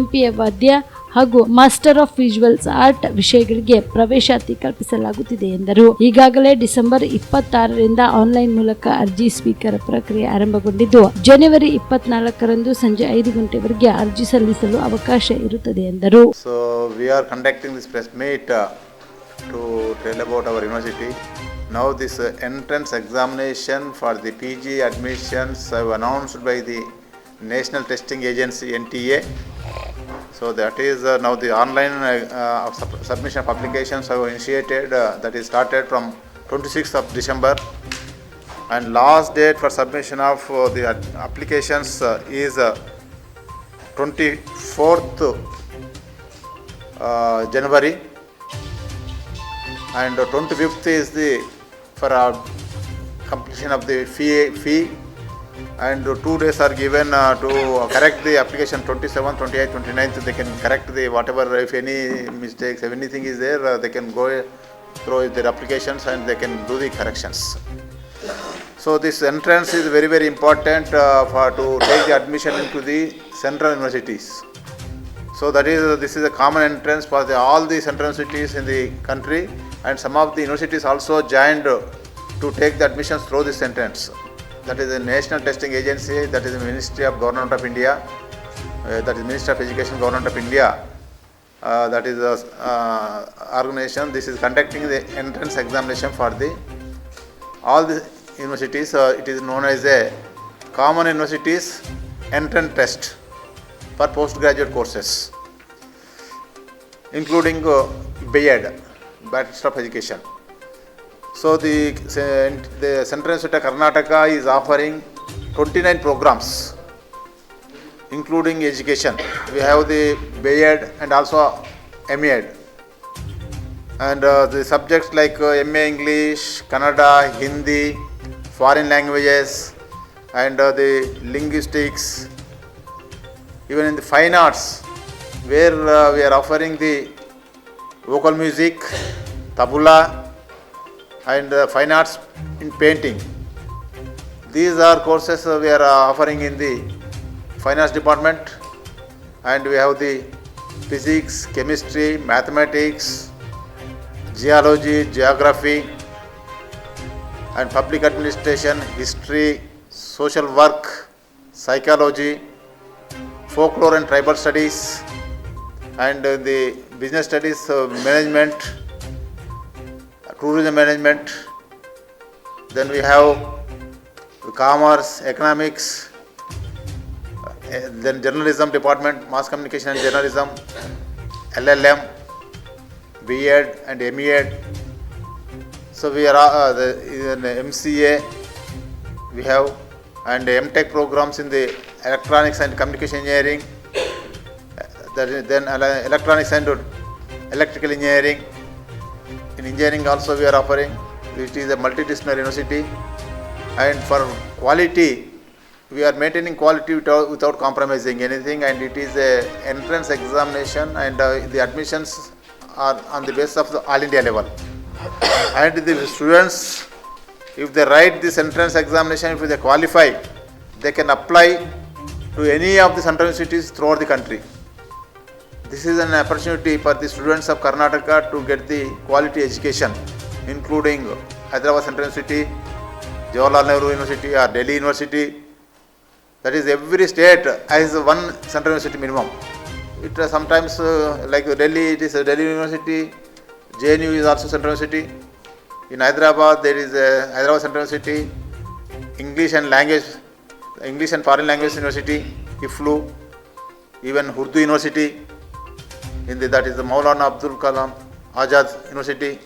MPA ವಾದ್ಯ ಹಾಗೂ ಮಾಸ್ಟರ್ ಆಫ್ ವಿಜುವಲ್ಸ್ ಆರ್ಟ್ ವಿಷಯಗಳಿಗೆ ಪ್ರವೇಶಾತಿ ಕಲ್ಪಿಸಲಾಗುತ್ತಿದೆ ಎಂದರು. ಈಗಾಗಲೇ ಡಿಸೆಂಬರ್ 26ರಿಂದ ಆನ್ಲೈನ್ ಮೂಲಕ ಅರ್ಜಿ ಸ್ವೀಕಾರ ಪ್ರಕ್ರಿಯೆ ಆರಂಭಗೊಂಡಿದ್ದು ಜನವರಿ 24ರಂದು ಸಂಜೆ 5 ಗಂಟೆವರೆಗೆ ಅರ್ಜಿ ಸಲ್ಲಿಸಲು ಅವಕಾಶ ಇರುತ್ತದೆ ಎಂದರು. So we are conducting this press meet to tell about our university. Now this entrance examination for the PG admissions announced by the National Testing Agency NTA. So that is now the online submission of applications have initiated, that is started from 26th of December, and last date for submission of the applications is 24th January, and 25th is the for completion of the fee and 2 days are given to correct the application. 27th, 28th, 29th they can correct the whatever, if any mistakes, if anything is there, they can go through their applications and they can do the corrections. So this entrance is very, very important to take the admission into the central universities. So this is a common entrance for all the central universities in the country, and some of the universities also joined to take the admissions through this entrance. That is the National Testing Agency, that is the Ministry of Government of India, that is Ministry of Education, Government of India, that is the organization. This is conducting the entrance examination for all the universities. It is known as a Common Universities Entrance Test for postgraduate courses, including B.Ed, Bachelor of Education. So the Central University of Karnataka is offering 29 programs, including education. We have the B.Ed and also M.Ed. And the subjects like MA English, Kannada, Hindi, foreign languages, and the linguistics, even in the fine arts, where we are offering the vocal music, tabla, and fine arts in painting. These are courses we are offering in the fine arts department, and we have the physics, chemistry, mathematics, geology, geography, and public administration, history, social work, psychology, folklore and tribal studies, and the business studies, management, tourism management. Then we have commerce, economics, then journalism department, mass communication and journalism, LLM, B.Ed and M.Ed. So we are in MCA we have, and M.Tech programs in the electronics and communication engineering, then electronics and electrical engineering. In engineering also we are offering. It is a multidisciplinary university, and for quality we are maintaining quality without compromising anything, and it is a entrance examination, and the admissions are on the basis of the all India level. And the students, if they write this entrance examination, if they qualify, they can apply to any of the central universities throughout the country. This is an opportunity for the students of Karnataka to get the quality education, including Hyderabad Central University, Jawaharlal Nehru University or Delhi University. That is, every state has one central university minimum. It sometimes like Delhi, it is a Delhi University. JNU is also central university. In Hyderabad, there is a Hyderabad Central University, English and Foreign Language University, IFLU, even Urdu University. That is the Maulana Abdul Kalam Azad University.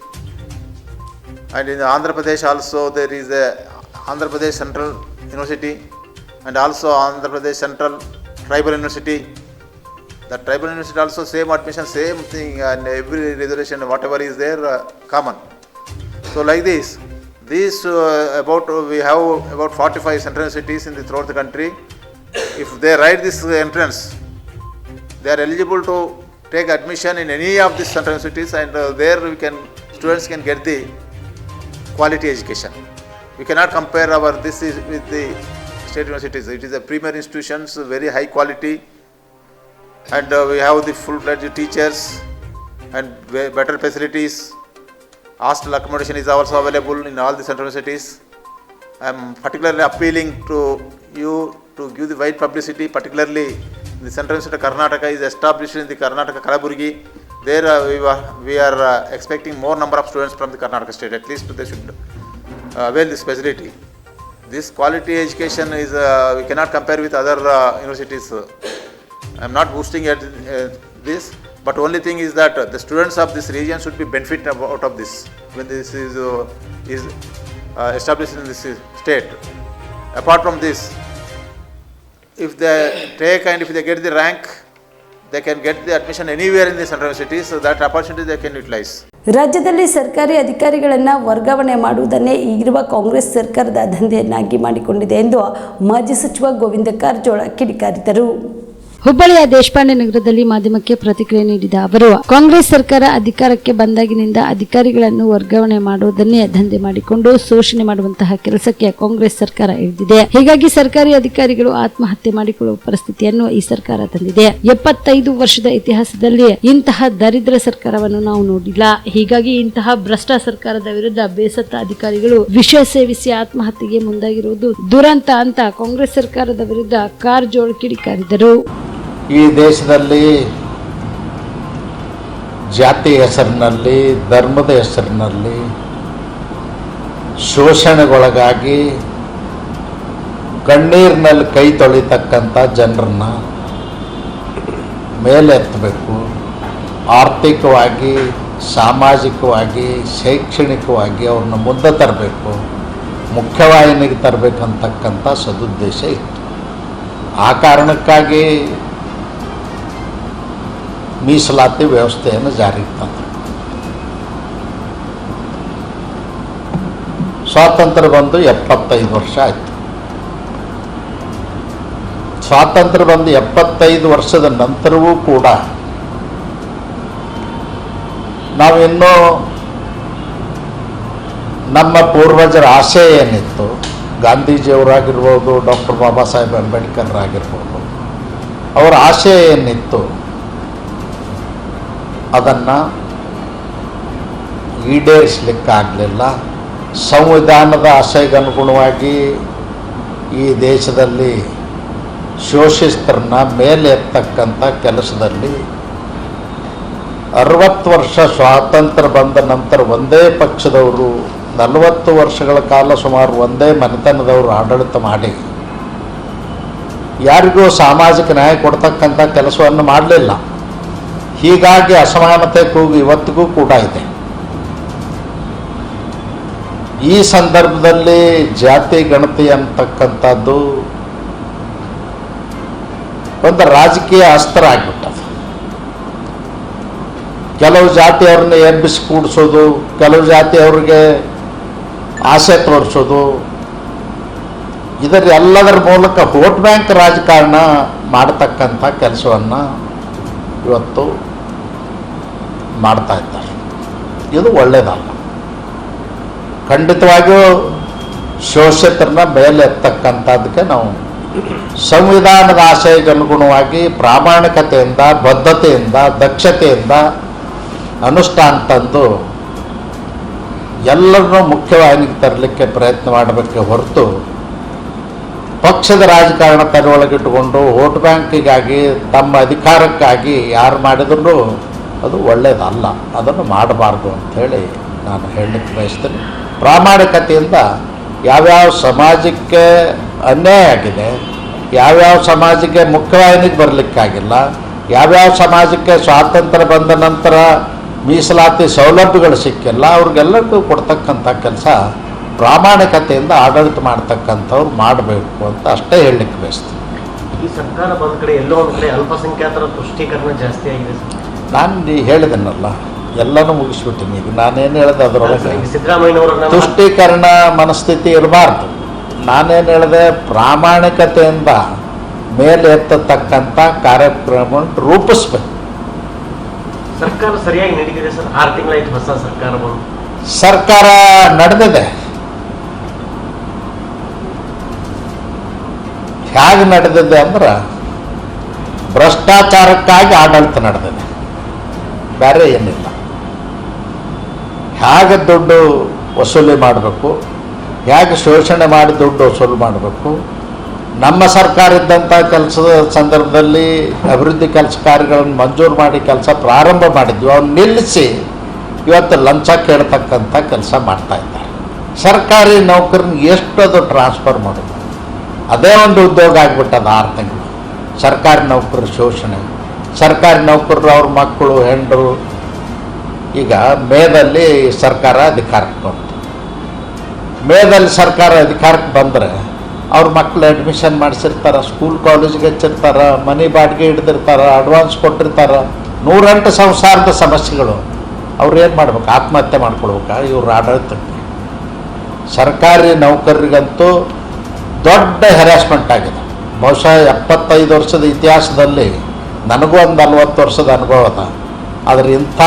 And in Andhra Pradesh also there is a Andhra Pradesh Central University, and also Andhra Pradesh Central Tribal University. The tribal university also same admission, same thing, and every reservation, whatever is there, common. So like this we have about 45 central universities throughout the country. If they write this entrance, they are eligible to take admission in any of these central universities, and there students can get the quality education. We cannot compare this with the state universities. It is a premier institutions, very high quality, and we have the full-fledged teachers and better facilities. Hostel accommodation is also available in all the central universities. I am particularly appealing to you to give the wide publicity, particularly the Central University of Karnataka is established in the Karnataka Kalaburgi. There we are expecting more number of students from the Karnataka state. At least they should avail this facility. This quality education is we cannot compare with other universities. I am not boosting at this, but only thing is that the students of this region should be benefit out of this when this is established in this state. Apart from this, if they take and if they get the rank, they can get the admission anywhere in the central university, so that opportunity they can utilize. ರಾಜ್ಯದಲ್ಲಿ ಸರ್ಕಾರಿ ಅಧಿಕಾರಿಗಳನ್ನು ವರ್ಗಾವಣೆ ಮಾಡುವುದನ್ನೇ ಈಗಿರುವ ಕಾಂಗ್ರೆಸ್ ಸರ್ಕಾರದ ದಂಧೆಯನ್ನಾಗಿ ಮಾಡಿಕೊಂಡಿದೆ ಎಂದು ಮಾಜಿ ಸಚಿವ ಗೋವಿಂದ ಕಾರಜೋಳ ಕಿಡಿಕಾರಿದರು. ಹುಬ್ಬಳ್ಳಿಯ ದೇಶಪಾಂಡೆ ನಗರದಲ್ಲಿ ಮಾಧ್ಯಮಕ್ಕೆ ಪ್ರತಿಕ್ರಿಯೆ ನೀಡಿದ ಅವರು, ಕಾಂಗ್ರೆಸ್ ಸರ್ಕಾರ ಅಧಿಕಾರಕ್ಕೆ ಬಂದಾಗಿನಿಂದ ಅಧಿಕಾರಿಗಳನ್ನು ವರ್ಗಾವಣೆ ಮಾಡುವುದನ್ನೇ ದಂಧೆ ಮಾಡಿಕೊಂಡು ಶೋಷಣೆ ಮಾಡುವಂತಹ ಕೆಲಸಕ್ಕೆ ಕಾಂಗ್ರೆಸ್ ಸರ್ಕಾರ ಇಳಿದಿದೆ. ಹೀಗಾಗಿ ಸರ್ಕಾರಿ ಅಧಿಕಾರಿಗಳು ಆತ್ಮಹತ್ಯೆ ಮಾಡಿಕೊಳ್ಳುವ ಪರಿಸ್ಥಿತಿಯನ್ನು ಈ ಸರ್ಕಾರ ತಂದಿದೆ. 75 ವರ್ಷದ ಇತಿಹಾಸದಲ್ಲಿ ಇಂತಹ ದರಿದ್ರ ಸರ್ಕಾರವನ್ನು ನಾವು ನೋಡಿಲ್ಲ. ಹೀಗಾಗಿ ಇಂತಹ ಭ್ರಷ್ಟ ಸರ್ಕಾರದ ವಿರುದ್ಧ ಬೇಸತ್ತ ಅಧಿಕಾರಿಗಳು ವಿಷ ಸೇವಿಸಿ ಆತ್ಮಹತ್ಯೆಗೆ ಮುಂದಾಗಿರುವುದು ದುರಂತ ಅಂತ ಕಾಂಗ್ರೆಸ್ ಸರ್ಕಾರದ ವಿರುದ್ಧ ಕಾರಜೋಳ ಕಿಡಿಕಾರಿದರು. ಈ ದೇಶದಲ್ಲಿ ಜಾತಿ ಹೆಸರಿನಲ್ಲಿ, ಧರ್ಮದ ಹೆಸರಿನಲ್ಲಿ ಶೋಷಣೆಗೊಳಗಾಗಿ ಕಣ್ಣೀರಿನಲ್ಲಿ ಕೈ ತೊಳಿತಕ್ಕಂಥ ಜನರನ್ನ ಮೇಲೆತ್ತಬೇಕು. ಆರ್ಥಿಕವಾಗಿ, ಸಾಮಾಜಿಕವಾಗಿ, ಶೈಕ್ಷಣಿಕವಾಗಿ ಅವ್ರನ್ನ ಮುಂದೆ ತರಬೇಕು, ಮುಖ್ಯವಾಹಿನಿಗೆ ತರಬೇಕಂತಕ್ಕಂಥ ಸದುದ್ದೇಶ ಇತ್ತು. ಆ ಕಾರಣಕ್ಕಾಗಿ ಮೀಸಲಾತಿ ವ್ಯವಸ್ಥೆಯನ್ನು ಜಾರಿಗೆ ತಂದರು. ಸ್ವಾತಂತ್ರ್ಯ ಬಂದು 75 ವರ್ಷ ಆಯಿತು. ಸ್ವಾತಂತ್ರ್ಯ ಬಂದು 75 ವರ್ಷದ ನಂತರವೂ ಕೂಡ ನಾವಿನ್ನೂ ನಮ್ಮ ಪೂರ್ವಜರ ಆಶಯ ಏನಿತ್ತು, ಗಾಂಧೀಜಿಯವರಾಗಿರ್ಬೋದು, ಡಾಕ್ಟರ್ ಬಾಬಾ ಸಾಹೇಬ್ ಅಂಬೇಡ್ಕರ್ ಆಗಿರ್ಬೋದು, ಅವರ ಆಶಯ ಏನಿತ್ತು ಅದನ್ನು ಈಡೇರಿಸಲಿಕ್ಕಾಗಲಿಲ್ಲ. ಸಂವಿಧಾನದ ಆಶಯಗನುಗುಣವಾಗಿ ಈ ದೇಶದಲ್ಲಿ ಶೋಷಿತರನ್ನ ಮೇಲೆ ಎತ್ತಕ್ಕಂಥ ಕೆಲಸದಲ್ಲಿ 60 ವರ್ಷ ಸ್ವಾತಂತ್ರ್ಯ ಬಂದ ನಂತರ ಒಂದೇ ಪಕ್ಷದವರು 40 ವರ್ಷಗಳ ಕಾಲ ಸುಮಾರು ಒಂದೇ ಮನೆತನದವರು ಆಡಳಿತ ಮಾಡಿ ಯಾರಿಗೂ ಸಾಮಾಜಿಕ ನ್ಯಾಯ ಕೊಡ್ತಕ್ಕಂಥ ಕೆಲಸವನ್ನು ಮಾಡಲಿಲ್ಲ. ಹೀಗಾಗಿ ಅಸಮಾನತೆ ಕೂಗು ಇವತ್ತಿಗೂ ಕೂಡ ಇದೆ. ಈ ಸಂದರ್ಭದಲ್ಲಿ ಜಾತಿ ಗಣತಿ ಅಂತಕ್ಕಂಥದ್ದು ಒಂದು ರಾಜಕೀಯ ಅಸ್ತ್ರ ಆಗಿಬಿಟ್ಟದು. ಕೆಲವು ಜಾತಿಯವ್ರನ್ನ ಎಬ್ಬಿಸಿ ಕೂಡಿಸೋದು, ಕೆಲವು ಜಾತಿಯವ್ರಿಗೆ ಆಸೆ ತೋರಿಸೋದು, ಎಲ್ಲದರ ಮೂಲಕ ವೋಟ್ ಬ್ಯಾಂಕ್ ರಾಜಕಾರಣ ಮಾಡತಕ್ಕಂಥ ಕೆಲಸವನ್ನು ಇವತ್ತು ಮಾಡ್ತಾ ಇದ್ದಾರೆ. ಇದು ಒಳ್ಳೆಯದಲ್ಲ. ಖಂಡಿತವಾಗಿಯೂ ಶೋಷಿತರನ್ನ ಮೇಲೆ ಎತ್ತಕ್ಕಂಥದ್ದಕ್ಕೆ ನಾವು ಸಂವಿಧಾನದ ಆಶಯಗನುಗುಣವಾಗಿ ಪ್ರಾಮಾಣಿಕತೆಯಿಂದ, ಬದ್ಧತೆಯಿಂದ, ದಕ್ಷತೆಯಿಂದ ಅನುಷ್ಠಾನ ತಂದು ಎಲ್ಲರನ್ನೂ ಮುಖ್ಯವಾಹಿನಿಗೆ ತರಲಿಕ್ಕೆ ಪ್ರಯತ್ನ ಮಾಡಬೇಕೆ ಹೊರತು ಪಕ್ಷದ ರಾಜಕಾರಣ ತಲೆಯೊಳಗಿಟ್ಟುಕೊಂಡು ವೋಟ್ ಬ್ಯಾಂಕಿಗಾಗಿ, ತಮ್ಮ ಅಧಿಕಾರಕ್ಕಾಗಿ ಯಾರು ಮಾಡಿದ್ರು ಅದು ಒಳ್ಳೆಯದಲ್ಲ. ಅದನ್ನು ಮಾಡಬಾರ್ದು ಅಂಥೇಳಿ ನಾನು ಹೇಳಲಿಕ್ಕೆ ಬಯಸ್ತೀನಿ. ಪ್ರಾಮಾಣಿಕತೆಯಿಂದ ಯಾವ್ಯಾವ ಸಮಾಜಕ್ಕೆ ಅನ್ಯಾಯ ಆಗಿದೆ, ಯಾವ್ಯಾವ ಸಮಾಜಕ್ಕೆ ಮುಖ್ಯವಾಹಿನಿಗೆ ಬರಲಿಕ್ಕಾಗಿಲ್ಲ, ಯಾವ್ಯಾವ ಸಮಾಜಕ್ಕೆ ಸ್ವಾತಂತ್ರ್ಯ ಬಂದ ನಂತರ ಮೀಸಲಾತಿ ಸೌಲಭ್ಯಗಳು ಸಿಕ್ಕಿಲ್ಲ, ಅವ್ರಿಗೆಲ್ಲರಿಗೂ ಕೊಡ್ತಕ್ಕಂಥ ಕೆಲಸ ಪ್ರಾಮಾಣಿಕತೆಯಿಂದ ಆಡಳಿತ ಮಾಡ್ತಕ್ಕಂಥವ್ರು ಮಾಡಬೇಕು ಅಂತ ಅಷ್ಟೇ ಹೇಳಲಿಕ್ಕೆ ಬಯಸ್ತೀನಿ. ಈ ಸರ್ಕಾರ ಬಂದ ಕಡೆ ಎಲ್ಲೋ ಒಂದು ಕಡೆ ಅಲ್ಪಸಂಖ್ಯಾತರ ತುಷ್ಟೀಕರಣ ಜಾಸ್ತಿ ಆಗಿದೆ. ನಾನು ಹೇಳಿದೆನಲ್ಲ, ಎಲ್ಲನೂ ಮುಗಿಸ್ಬಿಟ್ಟಿನಿ. ಈಗ ನಾನೇನು ಹೇಳಿದೆ ಅದರೊಳಗೆ ಸಿದ್ದರಾಮಯ್ಯನವರ ತುಷ್ಟೀಕರಣ ಮನಸ್ಥಿತಿ ಇರಬಾರ್ದು. ನಾನೇನು ಹೇಳಿದೆ, ಪ್ರಾಮಾಣಿಕತೆಯಿಂದ ಮೇಲೆ ಎತ್ತತಕ್ಕಂಥ ಕಾರ್ಯಕ್ರಮವನ್ನು ರೂಪಿಸ್ಬೇಕು. ಸರ್ಕಾರ ಸರಿಯಾಗಿ ನಡೀತಿದೆ ಸರ್. 6 ತಿಂಗಳಾಯ್ತು ಹೊಸ ಸರ್ಕಾರ ಬಂದು. ಸರ್ಕಾರ ನಡೆದಿದೆ. ಹೇಗೆ ನಡೆದಿದೆ ಅಂದ್ರೆ ಭ್ರಷ್ಟಾಚಾರಕ್ಕಾಗಿ ಆಡಳಿತ ನಡೆದಿದೆ, ಬೇರೆ ಏನಿಲ್ಲ. ಹೇಗೆ ದುಡ್ಡು ವಸೂಲಿ ಮಾಡಬೇಕು, ಹೇಗೆ ಶೋಷಣೆ ಮಾಡಿ ದುಡ್ಡು ವಸೂಲು ಮಾಡಬೇಕು. ನಮ್ಮ ಸರ್ಕಾರ ಇದ್ದಂಥ ಕೆಲಸದ ಸಂದರ್ಭದಲ್ಲಿ ಅಭಿವೃದ್ಧಿ ಕೆಲಸ ಕಾರ್ಯಗಳನ್ನು ಮಂಜೂರು ಮಾಡಿ ಕೆಲಸ ಪ್ರಾರಂಭ ಮಾಡಿದ್ವಿ. ಅವ್ನು ನಿಲ್ಲಿಸಿ ಇವತ್ತು ಲಂಚ ಕೇಳ್ತಕ್ಕಂಥ ಕೆಲಸ ಮಾಡ್ತಾ ಇದ್ದಾರೆ. ಸರ್ಕಾರಿ ನೌಕರನ್ನ ಎಷ್ಟು ಅದು ಟ್ರಾನ್ಸ್ಫರ್ ಮಾಡೋದು, ಅದೇ ಒಂದು ಉದ್ಯೋಗ ಆಗಿಬಿಟ್ಟದು. 6 ತಿಂಗಳು ಸರ್ಕಾರಿ ನೌಕರರ ಶೋಷಣೆ. ಸರ್ಕಾರಿ ನೌಕರರು ಅವ್ರ ಮಕ್ಕಳು, ಹೆಂಡರು. ಈಗ ಮೇದಲ್ಲಿ ಸರ್ಕಾರ ಅಧಿಕಾರಕ್ಕೆ ಬಂತು. ಮೇದಲ್ಲಿ ಸರ್ಕಾರ ಅಧಿಕಾರಕ್ಕೆ ಬಂದರೆ ಅವ್ರ ಮಕ್ಕಳು ಅಡ್ಮಿಷನ್ ಮಾಡಿಸಿರ್ತಾರೆ, ಸ್ಕೂಲ್ ಕಾಲೇಜಿಗೆ ಹಚ್ಚಿರ್ತಾರೆ, ಮನೆ ಬಾಡಿಗೆ ಹಿಡಿದಿರ್ತಾರೆ, ಅಡ್ವಾನ್ಸ್ ಕೊಟ್ಟಿರ್ತಾರೆ. 108 ಸಂಸಾರದ ಸಮಸ್ಯೆಗಳು ಅವ್ರು ಏನು ಮಾಡ್ಬೇಕು? ಆತ್ಮಹತ್ಯೆ ಮಾಡ್ಕೊಳ್ಬೇಕಾ? ಇವ್ರ ಆಡಳಿತಕ್ಕೆ ಸರ್ಕಾರಿ ನೌಕರರಿಗಂತೂ ದೊಡ್ಡ ಹೆರಾಸ್ಮೆಂಟ್ ಆಗಿದೆ. ಬಹುಶಃ 75 ವರ್ಷದ ಇತಿಹಾಸದಲ್ಲಿ ನನಗೂ ಒಂದು 40 ವರ್ಷದ ಅನುಭವ ಅದ. ಆದರೆ ಇಂಥ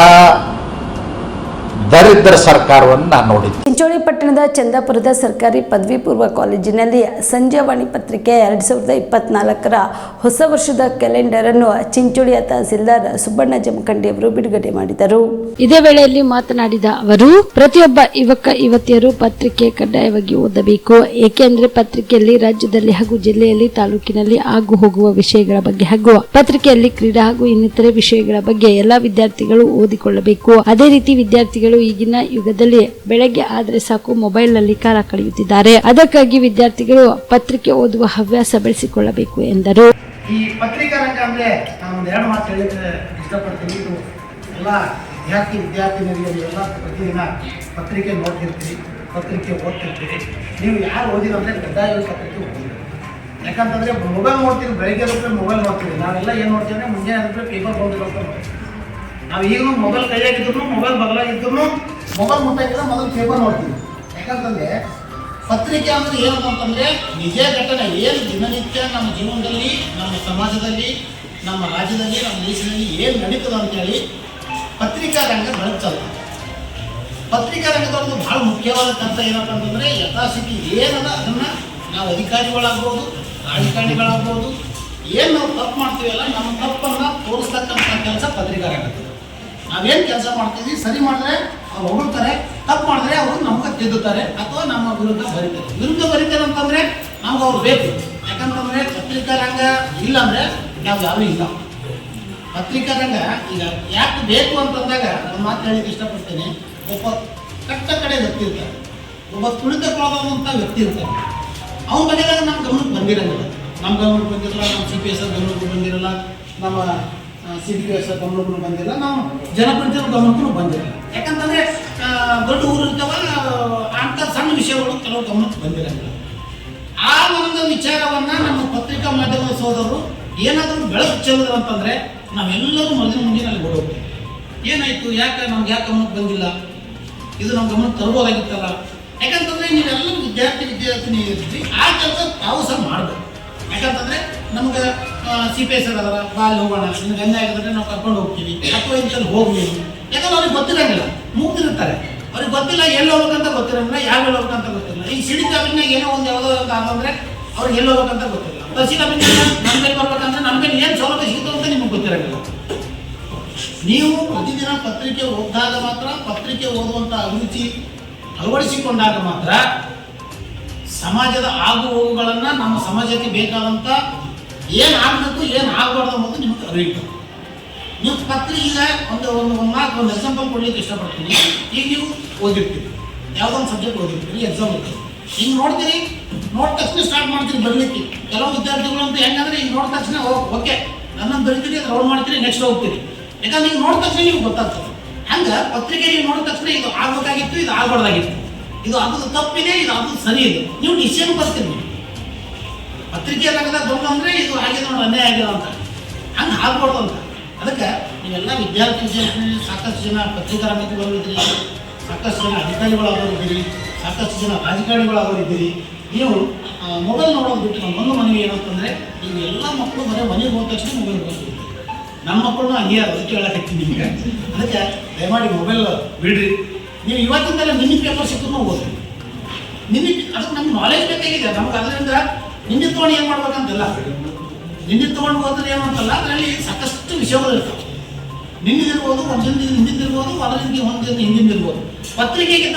ದರಿದ್ರ ಸರ್ಕಾರವನ್ನು ನಾನು ನೋಡಿದ್ದೆ. ಚಿಂಚೋಳಿ ಪಟ್ಟಣದ ಚಂದಾಪುರದ ಸರ್ಕಾರಿ ಪದವಿ ಪೂರ್ವ ಕಾಲೇಜಿನಲ್ಲಿ ಸಂಜೆವಾಣಿ ಪತ್ರಿಕೆ 2024ರ ಹೊಸ ವರ್ಷದ ಕ್ಯಾಲೆಂಡರ್ ಅನ್ನು ಚಿಂಚೋಳಿಯ ತಹಸೀಲ್ದಾರ್ ಸುಬ್ಬಣ್ಣ ಜಮಖಂಡಿ ಅವರು ಬಿಡುಗಡೆ ಮಾಡಿದರು. ಇದೇ ವೇಳೆಯಲ್ಲಿ ಮಾತನಾಡಿದ ಅವರು, ಪ್ರತಿಯೊಬ್ಬ ಯುವಕ ಯುವತಿಯರು ಪತ್ರಿಕೆ ಕಡ್ಡಾಯವಾಗಿ ಓದಬೇಕು. ಏಕೆಂದರೆ ಪತ್ರಿಕೆಯಲ್ಲಿ ರಾಜ್ಯದಲ್ಲಿ ಹಾಗೂ ಜಿಲ್ಲೆಯಲ್ಲಿ ತಾಲೂಕಿನಲ್ಲಿ ಆಗು ಹೋಗುವ ವಿಷಯಗಳ ಬಗ್ಗೆ ಹಾಗೂ ಪತ್ರಿಕೆಯಲ್ಲಿ ಕ್ರೀಡಾ ಹಾಗೂ ಇನ್ನಿತರೆ ವಿಷಯಗಳ ಬಗ್ಗೆ ಎಲ್ಲಾ ವಿದ್ಯಾರ್ಥಿಗಳು ಓದಿಕೊಳ್ಳಬೇಕು. ಅದೇ ರೀತಿ ವಿದ್ಯಾರ್ಥಿಗಳು ಈಗಿನ ಯುಗದಲ್ಲಿ ಬೆಳಗ್ಗೆ ಆದ್ರೆ ಸಾಕು ಮೊಬೈಲ್ ನಲ್ಲಿ ಕಾಲ ಕಳೆಯುತ್ತಿದ್ದಾರೆ. ಅದಕ್ಕಾಗಿ ವಿದ್ಯಾರ್ಥಿಗಳು ಪತ್ರಿಕೆ ಓದುವ ಹವ್ಯಾಸ ಬೆಳೆಸಿಕೊಳ್ಳಬೇಕು ಎಂದರು. ಈ ಪತ್ರಿಕಾ ರಂಗ ಅಂದ್ರೆ ನಾನು ಒಂದೆರಡು ಮಾತು ಹೇಳಿದ್ರೆ ಇಷ್ಟಪಡ್ತೀನಿ. ಇದು ಎಲ್ಲ ವಿದ್ಯಾರ್ಥಿನಿಯರಿಗೆ ನೀವೆಲ್ಲ ಪ್ರತಿದಿನ ಪತ್ರಿಕೆ ನೋಡ್ತಿರ್ತೀರಿ, ಪತ್ರಿಕೆ ಓದ್ತಿರ್ತೀರಿ. ನೀವು ಯಾರು ಓದಿರಂದ್ರೆ ಕಡ್ಡಾಯವಾಗಿ ಪತ್ರಿಕೆ ಓದಿರಿ. ಯಾಕಂತಂದ್ರೆ ಮೊಬೈಲ್ ನೋಡ್ತೀವಿ, ಬೆಳಗ್ಗೆ ಎದ್ಬಿಟ್ಟು ಮೊಬೈಲ್ ನೋಡ್ತೀವಿ. ನಾವೆಲ್ಲ ಏನು ನೋಡ್ತೀವಿ ಅಂದ್ರೆ ಮುಂಜಾನೆ ಎದ್ಬಿಟ್ಟು ಪೇಪರ್ ಬಂದಿರೋದು ನೋಡ್ತೀವಿ. ನಾವು ಈಗಲೂ ಮೊಬೈಲ್ ಕೈಯಾಗಿದ್ರು, ಮೊಬೈಲ್ ಬಗಲಾಗಿದ್ರು, ಮೊಬೈಲ್ ಮುಟ್ಟಾಗಿದ್ರೆ ಮೊದಲು ಪೇಪರ್ ನೋಡ್ತೀವಿ. ಯಾಕಂತಂದ್ರೆ ಪತ್ರಿಕೆ ಅಂದ್ರೆ ಏನು ಅಂತಂದ್ರೆ ನಿಜ ಘಟನೆ ಏನು ದಿನನಿತ್ಯ ನಮ್ಮ ಜೀವನದಲ್ಲಿ, ನಮ್ಮ ಸಮಾಜದಲ್ಲಿ, ನಮ್ಮ ರಾಜ್ಯದಲ್ಲಿ, ನಮ್ಮ ದೇಶದಲ್ಲಿ ಏನು ನಡೀತದೆ ಅಂತೇಳಿ ಪತ್ರಿಕಾ ರಂಗ ಬೆಳಗ್ತದೆ. ಪತ್ರಿಕಾ ರಂಗದೊಂದು ಬಹಳ ಮುಖ್ಯವಾದ ಕೆಲಸ ಏನಪ್ಪ ಅಂತಂದ್ರೆ ಯಥಾಸ್ಥಿತಿ ಏನದ ಅದನ್ನ ನಾವು ಅಧಿಕಾರಿಗಳಾಗ್ಬೋದು, ರಾಜಕಾರಣಿಗಳಾಗ್ಬೋದು, ಏನು ನಾವು ತಪ್ಪು ಮಾಡ್ತೀವಲ್ಲ ನಮ್ಮ ತಪ್ಪನ್ನು ತೋರಿಸ್ತಕ್ಕಂಥ ಕೆಲಸ ಪತ್ರಿಕಾ ರಂಗದ್ದು. ನಾವೇನು ಕೆಲಸ ಮಾಡ್ತೀವಿ ಸರಿ ಮಾಡಿದ್ರೆ ಅವ್ರು ಹೊಗಳ್ತಾರೆ, ತಪ್ಪು ಮಾಡಿದ್ರೆ ಅವರು ನಮ್ಗೆ ತಿದ್ದುತ್ತಾರೆ ಅಥವಾ ನಮ್ಮ ವಿರುದ್ಧ ಬರೀತಾರೆ ಅಂತಂದ್ರೆ ನಮ್ಗೆ ಅವ್ರು ಬೇಕು. ಯಾಕಂತಂದ್ರೆ ಪತ್ರಿಕಾ ರಂಗ ಇಲ್ಲ ಅಂದ್ರೆ ನಾವು ಯಾರೂ ಇಲ್ಲ. ಪತ್ರಿಕಾ ರಂಗ ಈಗ ಯಾಕೆ ಬೇಕು ಅಂತಂದಾಗ ಒಂದು ಮಾತು ಹೇಳಿಕ್ಕೆ ಇಷ್ಟಪಡ್ತೇನೆ. ಒಬ್ಬ ಕಟ್ಟ ಕಡೆ ವ್ಯಕ್ತಿ ಇರ್ತಾರೆ, ಒಬ್ಬ ತುಳಿತಕ್ಕೊಳಗಾದಂಥ ವ್ಯಕ್ತಿ ಇರ್ತಾರೆ. ಅವನ ಬಗೆದಾಗ ನಮ್ಮ ಗಮನಕ್ಕೆ ಬಂದಿರಂಗಿಲ್ಲ. ನಮ್ಮ ಗಮನಕ್ಕೆ ಬಂದಿರಲ್ಲ, ನಮ್ಮ CPS ಗಮನಕ್ಕೂ ಬಂದಿರಲ್ಲ, ನಮ್ಮ CDPS ಗಮನಕ್ಕೂ ಬಂದಿರಲ್ಲ, ನಾವು ಜನಪ್ರತಿನಿಧಿಗಳ ಗಮನಕ್ಕೂ ಬಂದಿರಲ್ಲ. ಯಾಕಂತಂದ್ರೆ ದೊಡ್ಡ ಊರು ಇರ್ತಾವ, ಅಂಥ ಸಣ್ಣ ವಿಷಯಗಳು ಕೆಲವು ಗಮನಕ್ಕೆ ಬಂದಿರಂಗಿಲ್ಲ. ಆ ಒಂದು ವಿಚಾರವನ್ನ ನಮ್ಮ ಪತ್ರಿಕಾ ಮಾಧ್ಯಮದ ಸೋದರರು ಏನಾದರೂ ಬೆಳಕು ಚೆಲ್ಲಿದ್ರು ಅಂತಂದ್ರೆ ನಾವೆಲ್ಲರೂ ಮುಂದಿನ ಅಲ್ಲಿ ಓಡೋಗ್ತೀವಿ. ಏನಾಯ್ತು, ಯಾಕೆ ನಮ್ಗೆ ಯಾಕೆ ಗಮನಕ್ಕೆ ಬಂದಿಲ್ಲ, ಇದು ನಮ್ಮ ಗಮನಕ್ಕೆ ತರ್ಬೋದಾಗಿತ್ತಲ್ಲ. ಯಾಕಂತಂದ್ರೆ ನೀವೆಲ್ಲರೂ ವಿದ್ಯಾರ್ಥಿನಿ ಇರ್ತೀವಿ, ಆ ಕೆಲಸ ತಾವು ಸಹ ಮಾಡಬೇಕು. ಯಾಕಂತಂದ್ರೆ ನಮ್ಗೆ CPS ಅದರ ಬಾಲ್ ಹೋಗೋಣ, ನಿಮ್ಗೆ ಅನ್ಯಾಯ ಆಗಿದ್ರೆ ನಾವು ಕರ್ಕೊಂಡು ಹೋಗ್ತೀವಿ ಅಥವಾ ಇಂಥಲ್ಲಿ ಹೋಗ್ಲಿ. ಯಾಕಂದ್ರೆ ಅವ್ರಿಗೆ ಗೊತ್ತಿರಂಗಿಲ್ಲ, ಮೂಗ್ತಿರ್ತಾರೆ, ಅವ್ರಿಗೆ ಗೊತ್ತಿಲ್ಲ ಎಲ್ಲಿ ಹೋಗ್ಬೇಕಂತ ಗೊತ್ತಿರಂಗಿಲ್ಲ, ಯಾರು ಹೋಗ್ಬೇಕಂತ ಗೊತ್ತಿಲ್ಲ. ಈ ಸಿಡಿ ಕಾಪಿನಾಗ ಏನೋ ಒಂದು ಯಾವುದೋ ಅಂತ ಅಂತಂದ್ರೆ ಅವ್ರಿಗೆ ಎಲ್ಲಿ ಹೋಗ್ಬೇಕಂತ ಗೊತ್ತಿಲ್ಲ. ತಹಸೀಲ್ ಕಾಪಿನಾಗ ನಮ್ಮ ಮೇಲೆ ಬರ್ಬೇಕಂದ್ರೆ ನಮ್ಮ ಮೇಲೆ ಏನು ಸೌಲಭ್ಯ ಸಿಗ್ತದೆ ಅಂತ ನಿಮ್ಗೆ ಗೊತ್ತಿರಂಗಿಲ್ಲ. ನೀವು ಪ್ರತಿದಿನ ಪತ್ರಿಕೆ ಓದಿದಾಗ ಮಾತ್ರ, ಪತ್ರಿಕೆ ಓದುವಂಥ ಅಭಿರುಚಿ ಅಳವಡಿಸಿಕೊಂಡಾಗ ಮಾತ್ರ ಸಮಾಜದ ಆಗು ಹೋಗುಗಳನ್ನು, ನಮ್ಮ ಸಮಾಜಕ್ಕೆ ಬೇಕಾದಂಥ ಏನು ಆಗಬೇಕು ಏನು ಆಗಬಾರ್ದು ಅನ್ನೋದು ನಿಮ್ಗೆ ಅರಿವಿತ್ತು. ನೀವು ಪತ್ರಿಕೆ ಒಂದು ಎಕ್ಸಾಂಪಲ್ ಕೊಡ್ಲಿಕ್ಕೆ ಇಷ್ಟಪಡ್ತೀನಿ. ಈಗ ನೀವು ಓದಿರ್ತೀರಿ, ಯಾವುದೊಂದು ಸಬ್ಜೆಕ್ಟ್ ಓದಿರ್ತೀರಿ, ಎಕ್ಸಾಮ್ ಇರ್ತೀರಿ, ಹಿಂಗೆ ನೋಡ್ತೀರಿ, ನೋಡಿದ ತಕ್ಷಣ ಸ್ಟಾರ್ಟ್ ಮಾಡ್ತೀರಿ ಬರಲಿಕ್ಕೆ. ಕೆಲವು ವಿದ್ಯಾರ್ಥಿಗಳು ಅಂತ ಹೆಂಗಂದ್ರೆ ಈಗ ನೋಡಿದ ತಕ್ಷಣ ಓಕೆ ನನ್ನನ್ನು ಬರೀತೀರಿ, ಅದು ರೌಂಡ್ ಮಾಡ್ತೀರಿ, ನೆಕ್ಸ್ಟ್ ಹೋಗ್ತೀರಿ. ಯಾಕಂದ್ರೆ ನೀವು ನೋಡಿದ ತಕ್ಷಣ ನೀವು ಗೊತ್ತಾಗ್ತದೆ. ಹಂಗೆ ಪತ್ರಿಕೆ ನೀವು ನೋಡಿದ ತಕ್ಷಣ ಇದು ಆಗಬೇಕಾಗಿತ್ತು, ಇದು ಆಗಬಾರ್ದಾಗಿತ್ತು, ಇದು ಅದು ತಪ್ಪಿದೆ, ಇದು ಅದು ಸರಿ ಇದೆ, ನೀವು ಡಿಸಿಷನ್ ಬರ್ತೀರಿ. ನೀವು ಪತ್ರಿಕೆ ರಂಗದಾಗ ಬಂದಂದ್ರೆ ಇದು ಆಗಿದೆ ನೋಡಿ, ಅನ್ಯಾಯ ಆಗಿದೆ ಅಂತ, ಹಂಗೆ ಆಗ್ಬಾರ್ದು ಅಂತ. ಅದಕ್ಕೆ ನೀವೆಲ್ಲ ವಿದ್ಯಾರ್ಥಿ ಸಾಕಷ್ಟು ಜನ ಪತ್ರಿಕಾ ರಂಗಕ್ಕೆ ಬರೋದಿದ್ದೀರಿ, ಸಾಕಷ್ಟು ಜನ ಅಧಿಕಾರಿಗಳಾಗೋರಿದ್ದೀರಿ, ಸಾಕಷ್ಟು ಜನ ರಾಜಕಾರಣಿಗಳಾಗೋರಿದ್ದೀರಿ. ನೀವು ಮೊಬೈಲ್ ನೋಡೋದು ಬಿಟ್ಟು ನಮ್ಮೊಂದು ಮನವಿ ಏನಂತಂದರೆ, ಈಗ ಎಲ್ಲ ಮಕ್ಕಳು ಬರೀ ಮನೆಗೆ ಹೋದ ತಕ್ಷಣ ಮೊಬೈಲ್ ಬರ್ತೀವಿ. ನಮ್ಮ ಮಕ್ಕಳನ್ನು ಹಂಗೆ ಅದಕ್ಕೆ ಹೇಳಕತ್ತೀನಿ ನಿಮಗೆ. ಅದಕ್ಕೆ ದಯಮಾಡಿ ಮೊಬೈಲ್ ಬಿಡ್ರಿ. ನೀವು ಇವತ್ತಿಂದಲೇ ನಿನ್ನೆ ಪೇಪರ್ ಸಿಕ್ಕೂ ಓದ್ರಿ. ನಿನ್ನೆ ಅದಕ್ಕೆ ನಮ್ಗೆ ನಾಲೆಜ್ ಬೇಕಾಗಿದೆ. ನಮ್ಗೆ ಅದರಿಂದ ನಿನ್ನೆ ತೊಗೊಂಡು ಏನು ಮಾಡ್ಬೇಕಂತಿಲ್ಲ. ನಿನ್ನೆ ತೊಗೊಂಡು ಹೋದ್ರೆ ಏನು ಅಂತಲ್ಲ, ಅದರಲ್ಲಿ ಸಾಕಷ್ಟು ವಿಷಯಗಳು ಇರ್ತವೆ. ನಿನ್ನಿದಿರ್ಬೋದು, ಒಂದಿನ ಹಿಂದಿರ್ಬೋದು, ಅದರಿಂದ ಒಂದಿನ ಹಿಂದಿರ್ಬೋದು. ಪತ್ರಿಕೆಗೆ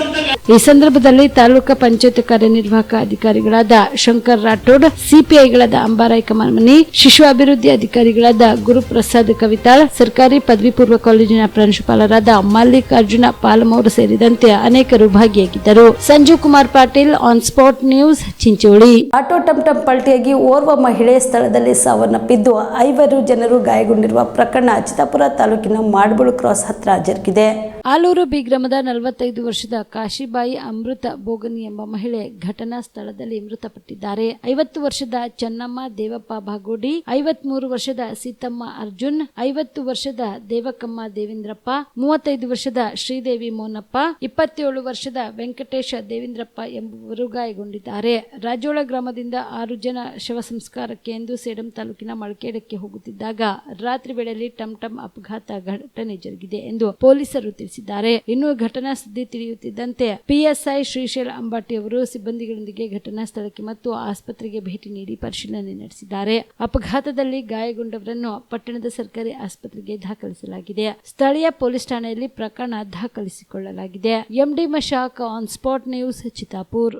ಈ ಸಂದರ್ಭದಲ್ಲಿ ತಾಲೂಕಾ ಪಂಚಾಯತ್ ಕಾರ್ಯನಿರ್ವಾಹಕ ಅಧಿಕಾರಿಗಳಾದ ಶಂಕರ್ ರಾಠೋಡ್, ಸಿಪಿಐಗಳಾದ ಅಂಬಾರಾಯ್ ಕಮಲ್ಮನಿ, ಶಿಶು ಅಭಿವೃದ್ಧಿ ಅಧಿಕಾರಿಗಳಾದ ಗುರುಪ್ರಸಾದ್ ಕವಿತಾಳ್, ಸರ್ಕಾರಿ ಪದವಿ ಪೂರ್ವ ಕಾಲೇಜಿನ ಪ್ರಾಂಶುಪಾಲರಾದ ಮಲ್ಲಿಕಾರ್ಜುನ ಪಾಲಮೌರ್ ಸೇರಿದಂತೆ ಅನೇಕರು ಭಾಗಿಯಾಗಿದ್ದರು. Sanjeev Kumar Patil, on spot news, Chincholi. Auto ಟಮ್ ಪಲ್ಟಿಯಾಗಿ ಓರ್ವ ಮಹಿಳೆ ಸ್ಥಳದಲ್ಲಿ ಸಾವನ್ನಪ್ಪಿದ್ದು 5 ಜನರು ಗಾಯಗೊಂಡಿರುವ ಪ್ರಕರಣ ಚಿತ್ತಾಪುರ ತಾಲೂಕಿನ ತಾಲೂಕಿನ ಮಾಡಬಳು ಕ್ರಾಸ್ ಹತ್ರ ಜರುಗಿದೆ. ಆಲೂರು ಬಿ ಗ್ರಾಮದ 45 ವರ್ಷದ ಕಾಶಿಬಾಯಿ ಅಮೃತ ಬೋಗನಿ ಎಂಬ ಮಹಿಳೆ ಘಟನಾ ಸ್ಥಳದಲ್ಲಿ ಮೃತಪಟ್ಟಿದ್ದಾರೆ. 50 ವರ್ಷದ ಚೆನ್ನಮ್ಮ ದೇವಪ್ಪ ಬಾಗೋಡಿ, 53 ವರ್ಷದ ಸೀತಮ್ಮ ಅರ್ಜುನ್, 50 ವರ್ಷದ ದೇವಕಮ್ಮ ದೇವೇಂದ್ರಪ್ಪ, 35 ವರ್ಷದ ಶ್ರೀದೇವಿ ಮೋನಪ್ಪ, 27 ವರ್ಷದ ವೆಂಕಟೇಶ ದೇವೇಂದ್ರಪ್ಪ ಎಂಬುವರು ಗಾಯಗೊಂಡಿದ್ದಾರೆ. ರಾಜೋಳ ಗ್ರಾಮದಿಂದ 6 ಜನ ಶವ ಸಂಸ್ಕಾರಕ್ಕೆ ಎಂದು ಸೇಡಂ ತಾಲೂಕಿನ ಮಳಕೇಡಕ್ಕೆ ಹೋಗುತ್ತಿದ್ದಾಗ ರಾತ್ರಿ ವೇಳೆಯಲ್ಲಿ ಟಮ್ ಅಪಘಾತ ಘಟನೆ ಜರುಗಿದೆ ಎಂದು ಪೊಲೀಸರು ತಿಳಿಸಿದ್ದಾರೆ. ಇನ್ನು ಘಟನಾ ಸುದ್ದಿ ತಿಳಿಯುತ್ತಿದ್ದಂತೆ ಪಿಎಸ್ಐ ಶ್ರೀಶೈಲ ಅಂಬಾಟಿ ಅವರು ಸಿಬ್ಬಂದಿಗಳೊಂದಿಗೆ ಘಟನಾ ಸ್ಥಳಕ್ಕೆ ಮತ್ತು ಆಸ್ಪತ್ರೆಗೆ ಭೇಟಿ ನೀಡಿ ಪರಿಶೀಲನೆ ನಡೆಸಿದ್ದಾರೆ. ಅಪಘಾತದಲ್ಲಿ ಗಾಯಗೊಂಡವರನ್ನು ಪಟ್ಟಣದ ಸರ್ಕಾರಿ ಆಸ್ಪತ್ರೆಗೆ ದಾಖಲಿಸಲಾಗಿದೆ. ಸ್ಥಳೀಯ ಪೊಲೀಸ್ ಠಾಣೆಯಲ್ಲಿ ಪ್ರಕರಣ ದಾಖಲಿಸಿಕೊಳ್ಳಲಾಗಿದೆ. MD Mashak, on spot news, Chittapur.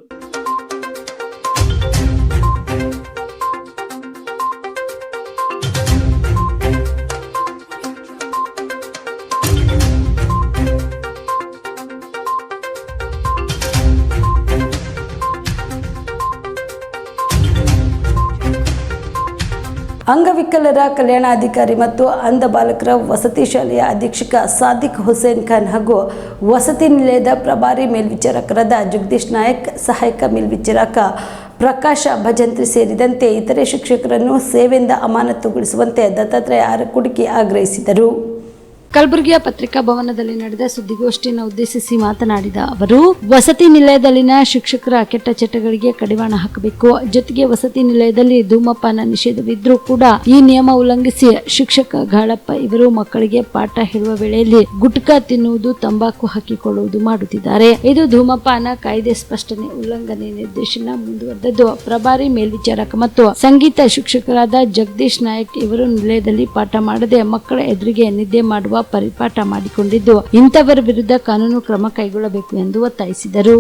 ಅಂಗವಿಕಲರ ಕಲ್ಯಾಣಾಧಿಕಾರಿ ಮತ್ತು ಅಂಧ ಬಾಲಕರ ವಸತಿ ಶಾಲೆಯ ಅಧೀಕ್ಷಕ ಸಾದಿಕ್ ಹುಸೇನ್ ಖಾನ್ ಹಾಗೂ ವಸತಿ ನಿಲಯದ ಪ್ರಭಾರಿ ಮೇಲ್ವಿಚಾರಕರಾದ ಜಗದೀಶ್ ನಾಯಕ್, ಸಹಾಯಕ ಮೇಲ್ವಿಚಾರಕ ಪ್ರಕಾಶ ಭಜಂತ್ರಿ ಸೇರಿದಂತೆ ಇತರೆ ಶಿಕ್ಷಕರನ್ನು ಸೇವೆಯಿಂದ ಅಮಾನತುಗೊಳಿಸುವಂತೆ ದತ್ತಾತ್ರೇಯ ಅರಕುಡಿಕೆ ಆಗ್ರಹಿಸಿದರು. ಕಲಬುರಗಿಯ ಪತ್ರಿಕಾ ಭವನದಲ್ಲಿ ನಡೆದ ಸುದ್ದಿಗೋಷ್ಠಿಯನ್ನು ಉದ್ದೇಶಿಸಿ ಮಾತನಾಡಿದ ಅವರು, ವಸತಿ ನಿಲಯದಲ್ಲಿನ ಶಿಕ್ಷಕರ ಕೆಟ್ಟ ಚಟಗಳಿಗೆ ಕಡಿವಾಣ ಹಾಕಬೇಕು. ಜೊತೆಗೆ ವಸತಿ ನಿಲಯದಲ್ಲಿ ಧೂಮಪಾನ ನಿಷೇಧವಿದ್ರೂ ಕೂಡ ಈ ನಿಯಮ ಉಲ್ಲಂಘಿಸಿ ಶಿಕ್ಷಕ ಗಾಳಪ್ಪ ಇವರು ಮಕ್ಕಳಿಗೆ ಪಾಠ ಹೇಳುವ ವೇಳೆಯಲ್ಲಿ ಗುಟ್ಕಾ ತಿನ್ನುವುದು, ತಂಬಾಕು ಹಾಕಿಕೊಳ್ಳುವುದು ಮಾಡುತ್ತಿದ್ದಾರೆ. ಇದು ಧೂಮಪಾನ ಕಾಯ್ದೆ ಸ್ಪಷ್ಟನೆ ಉಲ್ಲಂಘನೆ ನಿರ್ದೇಶನ ಮುಂದುವರೆದದ್ದು. ಪ್ರಭಾರಿ ಮೇಲ್ವಿಚಾರಕ ಮತ್ತು ಸಂಗೀತ ಶಿಕ್ಷಕರಾದ ಜಗದೀಶ್ ನಾಯಕ್ ಇವರು ನಿಲಯದಲ್ಲಿ ಪಾಠ ಮಾಡದೆ ಮಕ್ಕಳ ಎದುರಿಗೆ ನಿದ್ದೆ ಮಾಡುವ ಪರಿಪಾಠ ಮಾಡಿಕೊಂಡಿದ್ದು, ಇಂಥವರ ವಿರುದ್ಧ ಕಾನೂನು ಕ್ರಮ ಕೈಗೊಳ್ಳಬೇಕು ಎಂದು ಒತ್ತಾಯಿಸಿದರು.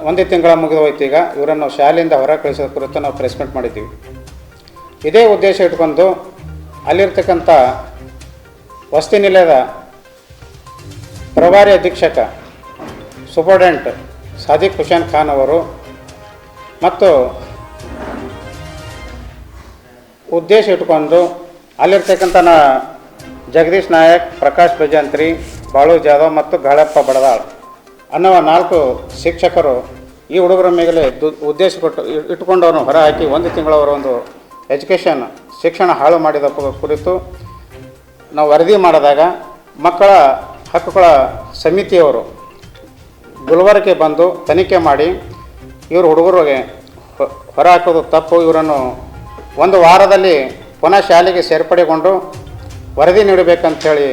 ಒಂದೇ ತಿಂಗಳ ಮುಗಿದು ಹೋಯ್ತು. ಈಗ ಇವರನ್ನು ಶಾಲೆಯಿಂದ ಹೊರ ಕಳಿಸೋದ ಕುರಿತು ನಾವು ಪ್ರೆಸ್ ಮೀಟ್ ಮಾಡಿದ್ದೀವಿ. ಇದೇ ಉದ್ದೇಶ ಇಟ್ಕೊಂಡು ಅಲ್ಲಿರ್ತಕ್ಕಂಥ ವಸತಿ ನಿಲಯದ ಪ್ರಭಾರಿ ಅಧೀಕ್ಷಕ ಸೂಪರ್ಡೆಂಟ್ ಸಾದಿಕ್ ಹುಸೇನ್ ಖಾನ್ ಅವರು ಮತ್ತು ಉದ್ದೇಶ ಇಟ್ಕೊಂಡು ಅಲ್ಲಿರ್ತಕ್ಕಂಥ ಜಗದೀಶ್ ನಾಯಕ್, ಪ್ರಕಾಶ್ ಭಜಂತ್ರಿ, ಬಾಳು ಜಾಧವ್ ಮತ್ತು ಗಾಳಪ್ಪ ಬಡದಾಳ್ ಅನ್ನುವ 4 ಶಿಕ್ಷಕರು ಈ ಹುಡುಗರ ಮೇಲೆ ಉದ್ದೇಶ ಇಟ್ಟುಕೊಂಡು ಅವರನ್ನು ಹೊರಹಾಕಿ 1 ತಿಂಗಳವರ ಒಂದು ಶಿಕ್ಷಣ ಹಾಳು ಮಾಡಿದ ಕುರಿತು ನಾವು ವರದಿ ಮಾಡಿದಾಗ ಮಕ್ಕಳ ಹಕ್ಕುಗಳ ಸಮಿತಿಯವರು ಗುಲ್ಬರ್ಗಕ್ಕೆ ಬಂದು ತನಿಖೆ ಮಾಡಿ ಇವರು ಹುಡುಗರಿಗೆ ಹೊರಹಾಕೋದು ತಪ್ಪು, ಇವರನ್ನು 1 ವಾರದಲ್ಲಿ ಪುನಃ ಶಾಲೆಗೆ ಸೇರ್ಪಡೆಗೊಂಡು ವರದಿ ನೀಡಬೇಕಂಥೇಳಿ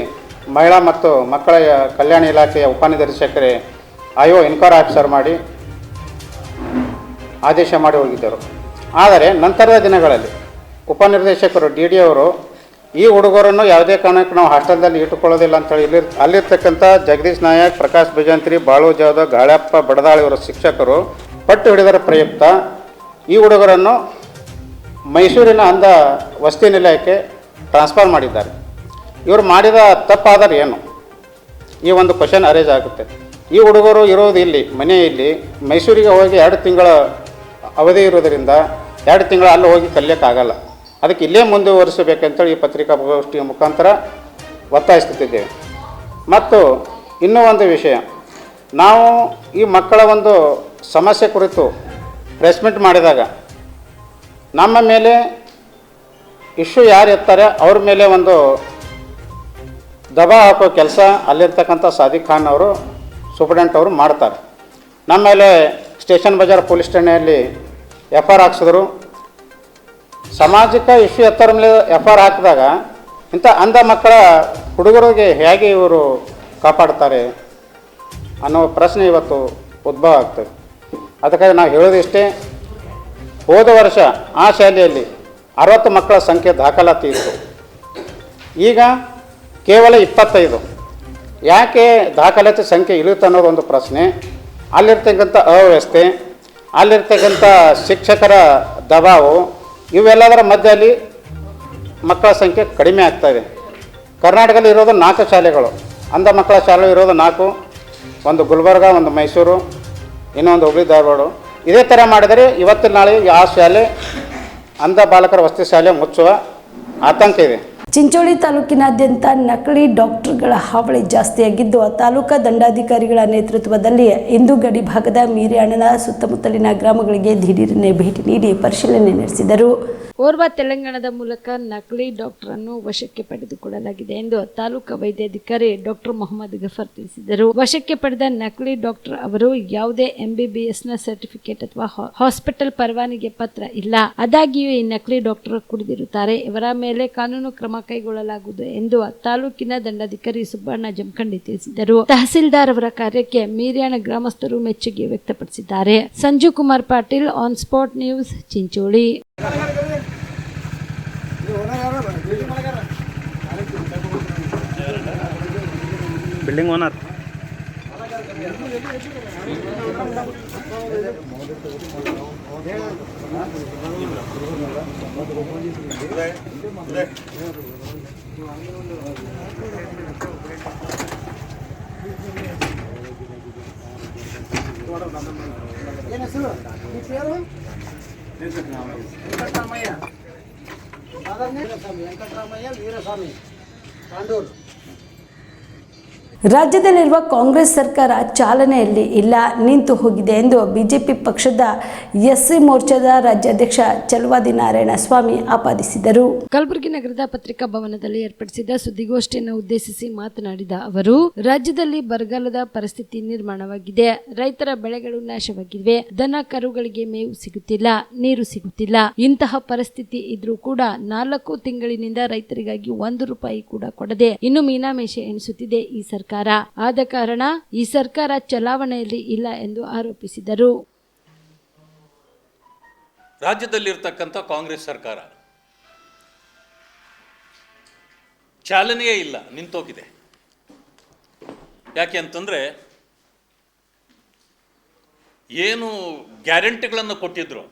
ಮಹಿಳಾ ಮತ್ತು ಮಕ್ಕಳ ಕಲ್ಯಾಣ ಇಲಾಖೆಯ ಉಪನಿರ್ದೇಶಕರೇ ಎನ್ಕ್ವೈರಿ ಆಫೀಸರ್ ಮಾಡಿ ಆದೇಶ ಮಾಡಿ ಹೋಗಿದ್ದರು. ಆದರೆ ನಂತರದ ದಿನಗಳಲ್ಲಿ ಉಪನಿರ್ದೇಶಕರು DD ಅವರು ಈ ಹುಡುಗರನ್ನು ಯಾವುದೇ ಕಾರಣಕ್ಕೆ ನಾವು ಹಾಸ್ಟೆಲ್ದಲ್ಲಿ ಇಟ್ಟುಕೊಳ್ಳೋದಿಲ್ಲ ಅಂತೇಳಿ ಅಲ್ಲಿರ್ತಕ್ಕಂಥ ಜಗದೀಶ್ ನಾಯಕ್, ಪ್ರಕಾಶ್ ಭಜಂತ್ರಿ, ಬಾಳು ಜಾಧವ್, ಗಾಳಪ್ಪ ಬಡದಾಳ್ ಇವರ ಶಿಕ್ಷಕರು ಪಟ್ಟು ಹಿಡಿದರ ಪ್ರಯುಕ್ತ ಈ ಹುಡುಗರನ್ನು ಮೈಸೂರಿನ ಅಂಧ ವಸತಿ ನಿಲಯಕ್ಕೆ ಟ್ರಾನ್ಸ್ಫರ್ ಮಾಡಿದ್ದಾರೆ. ಇವರು ಮಾಡಿದ ತಪ್ಪಾದರೆ ಏನು? ಈ ಒಂದು ಕ್ವಶನ್ ಅರೇಜ್ ಆಗುತ್ತೆ. ಈ ಹುಡುಗರು ಇರೋದು ಇಲ್ಲಿ ಮನೆಯಲ್ಲಿ, ಮೈಸೂರಿಗೆ ಹೋಗಿ 2 ತಿಂಗಳ ಅವಧಿ ಇರೋದರಿಂದ 2 ತಿಂಗಳ ಅಲ್ಲಿ ಹೋಗಿ ಕಲಿಯೋಕ್ಕಾಗಲ್ಲ. ಅದಕ್ಕೆ ಇಲ್ಲೇ ಮುಂದುವರಿಸಬೇಕಂತೇಳಿ ಈ ಪತ್ರಿಕಾಗೋಷ್ಠಿಯ ಮುಖಾಂತರ ಒತ್ತಾಯಿಸುತ್ತಿದ್ದೇವೆ. ಮತ್ತು ಇನ್ನೂ ಒಂದು ವಿಷಯ, ನಾವು ಈ ಮಕ್ಕಳ ಒಂದು ಸಮಸ್ಯೆ ಕುರಿತು ಪ್ರೆಸ್ ಮೀಟ್ ಮಾಡಿದಾಗ ನಮ್ಮ ಮೇಲೆ ಇಶ್ಯೂ ಯಾರು ಎತ್ತಾರೆ ಅವ್ರ ಮೇಲೆ ಒಂದು ದಬಾ ಹಾಕೋ ಕೆಲಸ ಅಲ್ಲಿರ್ತಕ್ಕಂಥ ಸಾದಿಕ್ ಖಾನ್ ಅವರು, ಸೂಪರ್ಡೆಂಟ್ ಅವರು ಮಾಡ್ತಾರೆ. ನಮ್ಮ ಮೇಲೆ ಸ್ಟೇಷನ್ ಬಜಾರ್ ಪೊಲೀಸ್ ಠಾಣೆಯಲ್ಲಿ FIR ಹಾಕ್ಸಿದ್ರು. ಸಾಮಾಜಿಕ ಇಶ್ಯೂ ಎತ್ತರ ಮೇಲೆ FIR ಹಾಕಿದಾಗ ಇಂಥ ಅಂಧ ಮಕ್ಕಳ ಹುಡುಗರಿಗೆ ಹೇಗೆ ಇವರು ಕಾಪಾಡ್ತಾರೆ ಅನ್ನೋ ಪ್ರಶ್ನೆ ಇವತ್ತು ಉದ್ಭವ ಆಗ್ತದೆ. ಅದಕ್ಕಾಗಿ ನಾವು ಹೇಳೋದಿಷ್ಟೇ, ಹೋದ ವರ್ಷ ಆ ಶಾಲೆಯಲ್ಲಿ 60 ಮಕ್ಕಳ ಸಂಖ್ಯೆ ದಾಖಲಾತಿ ಇತ್ತು, ಈಗ ಕೇವಲ 25. ಯಾಕೆ ದಾಖಲಾತಿ ಸಂಖ್ಯೆ ಇಳಿಯುತ್ತೆ ಅನ್ನೋದೊಂದು ಪ್ರಶ್ನೆ. ಅಲ್ಲಿರ್ತಕ್ಕಂಥ ಅವ್ಯವಸ್ಥೆ, ಅಲ್ಲಿರ್ತಕ್ಕಂಥ ಶಿಕ್ಷಕರ ದಬಾವು, ಇವೆಲ್ಲದರ ಮಧ್ಯದಲ್ಲಿ ಮಕ್ಕಳ ಸಂಖ್ಯೆ ಕಡಿಮೆ ಆಗ್ತಾಯಿದೆ. ಕರ್ನಾಟಕದಲ್ಲಿ ಇರೋದು 4 ಶಾಲೆಗಳು, ಅಂಧ ಮಕ್ಕಳ ಶಾಲೆ ಇರೋದು 4, ಒಂದು ಗುಲ್ಬರ್ಗ, ಒಂದು ಮೈಸೂರು, ಇನ್ನೊಂದು ಹುಬ್ಳಿ ಧಾರವಾಡ. ಇದೇ ಥರ ಮಾಡಿದರೆ ಇವತ್ತಿನ ನಾಳೆ ಆ ಶಾಲೆ ಅಂಧ ಬಾಲಕರ ವಸತಿ ಶಾಲೆ ಮುಚ್ಚುವ ಆತಂಕ ಇದೆ. ಚಿಂಚೋಳಿ ತಾಲೂಕಿನಾದ್ಯಂತ ನಕಲಿ ಡಾಕ್ಟರ್ಗಳ ಹಾವಳಿ ಜಾಸ್ತಿಯಾಗಿದ್ದು ತಾಲೂಕಾ ದಂಡಾಧಿಕಾರಿಗಳ ನೇತೃತ್ವದಲ್ಲಿ ಇಂದು ಗಡಿ ಭಾಗದ ಮೀರ್ಯಾಣನ ಸುತ್ತಮುತ್ತಲಿನ ಗ್ರಾಮಗಳಿಗೆ ದಿಢೀರನೆ ಭೇಟಿ ನೀಡಿ ಪರಿಶೀಲನೆ ನಡೆಸಿದರು. ಓರ್ವ ತೆಲಂಗಾಣದ ಮೂಲಕ ನಕಲಿ ಡಾಕ್ಟರ್ ಅನ್ನು ವಶಕ್ಕೆ ಪಡೆದುಕೊಳ್ಳಲಾಗಿದೆ ಎಂದು ತಾಲೂಕಾ ವೈದ್ಯಾಧಿಕಾರಿ ಡಾಕ್ಟರ್ ಮೊಹಮ್ಮದ್ ಗಫರ್ ತಿಳಿಸಿದರು. ವಶಕ್ಕೆ ಪಡೆದ ನಕಲಿ ಡಾಕ್ಟರ್ ಅವರು ಯಾವುದೇ MBBS ನ ಸರ್ಟಿಫಿಕೇಟ್ ಅಥವಾ ಹಾಸ್ಪಿಟಲ್ ಪರವಾನಗಿ ಪತ್ರ ಇಲ್ಲ. ಆದಾಗ್ಯೂ ಈ ನಕಲಿ ಡಾಕ್ಟರ್ ಕುಡಿದಿರುತ್ತಾರೆ. ಇವರ ಮೇಲೆ ಕಾನೂನು ಕ್ರಮ ಕೈಗೊಳ್ಳಲಾಗುವುದು ಎಂದು ತಾಲೂಕಿನ ದಂಡಾಧಿಕಾರಿ ಸುಬ್ಬಣ್ಣ ಜಮಖಂಡಿ ತಿಳಿಸಿದರು. ತಹಸೀಲ್ದಾರ್ ಅವರ ಕಾರ್ಯಕ್ಕೆ ಮೀರ್ಯಾಣ ಗ್ರಾಮಸ್ಥರು ಮೆಚ್ಚುಗೆ ವ್ಯಕ್ತಪಡಿಸಿದ್ದಾರೆ. Sanju Kumar Patil, on spot news, Chincholi. Building owner ಏನು ಹೆಸರು? ನಿಮ್ಮ పేరు? ವೆಂಕಟರಾಮಯ್ಯ. ವೆಂಕಟರಾಮಯ್ಯ ವೀರಸ್ವಾಮಿ ತಾಂಡೂರು. ರಾಜ್ಯದಲ್ಲಿರುವ ಕಾಂಗ್ರೆಸ್ ಸರ್ಕಾರ ಚಾಲನೆಯಲ್ಲಿ ಇಲ್ಲ, ನಿಂತು ಹೋಗಿದೆ ಎಂದು ಬಿಜೆಪಿ ಪಕ್ಷದ ಎಸ್ಸಿ ಮೋರ್ಚಾದ ರಾಜ್ಯಾಧ್ಯಕ್ಷ ಚಲವಾದಿ ನಾರಾಯಣಸ್ವಾಮಿ ಆಪಾದಿಸಿದರು. ಕಲಬುರಗಿ ನಗರದ ಪತ್ರಿಕಾ ಭವನದಲ್ಲಿ ಏರ್ಪಡಿಸಿದ ಸುದ್ದಿಗೋಷ್ಠಿಯನ್ನು ಉದ್ದೇಶಿಸಿ ಮಾತನಾಡಿದ ಅವರು, ರಾಜ್ಯದಲ್ಲಿ ಬರಗಾಲದ ಪರಿಸ್ಥಿತಿ ನಿರ್ಮಾಣವಾಗಿದೆ. ರೈತರ ಬೆಳೆಗಳು ನಾಶವಾಗಿವೆ. ದನ ಕರುಗಳಿಗೆ ಮೇವು ಸಿಗುತ್ತಿಲ್ಲ, ನೀರು ಸಿಗುತ್ತಿಲ್ಲ. ಇಂತಹ ಪರಿಸ್ಥಿತಿ ಇದ್ರೂ ಕೂಡ 4 ತಿಂಗಳಿನಿಂದ ರೈತರಿಗಾಗಿ 1 ರೂಪಾಯಿ ಕೂಡ ಕೊಡದೆ ಇನ್ನು ಮೀನಾಮೇಷ ಎಣಿಸುತ್ತಿದೆ ಈ ಸರ್ಕಾರ. ಆದ ಕಾರಣ ಈ ಸರ್ಕಾರ ಚಲಾವಣೆಯಲ್ಲಿ ಇಲ್ಲ ಎಂದು ಆರೋಪಿಸಿದರು. ರಾಜ್ಯದಲ್ಲಿರ್ತಕ್ಕಂಥ ಕಾಂಗ್ರೆಸ್ ಸರ್ಕಾರ ಚಾಲನೆಯೇ ಇಲ್ಲ, ನಿಂತೋಗಿದೆ. ಯಾಕೆ ಅಂತಂದರೆ, ಏನು ಗ್ಯಾರಂಟಿಗಳನ್ನು ಕೊಟ್ಟಿದ್ರು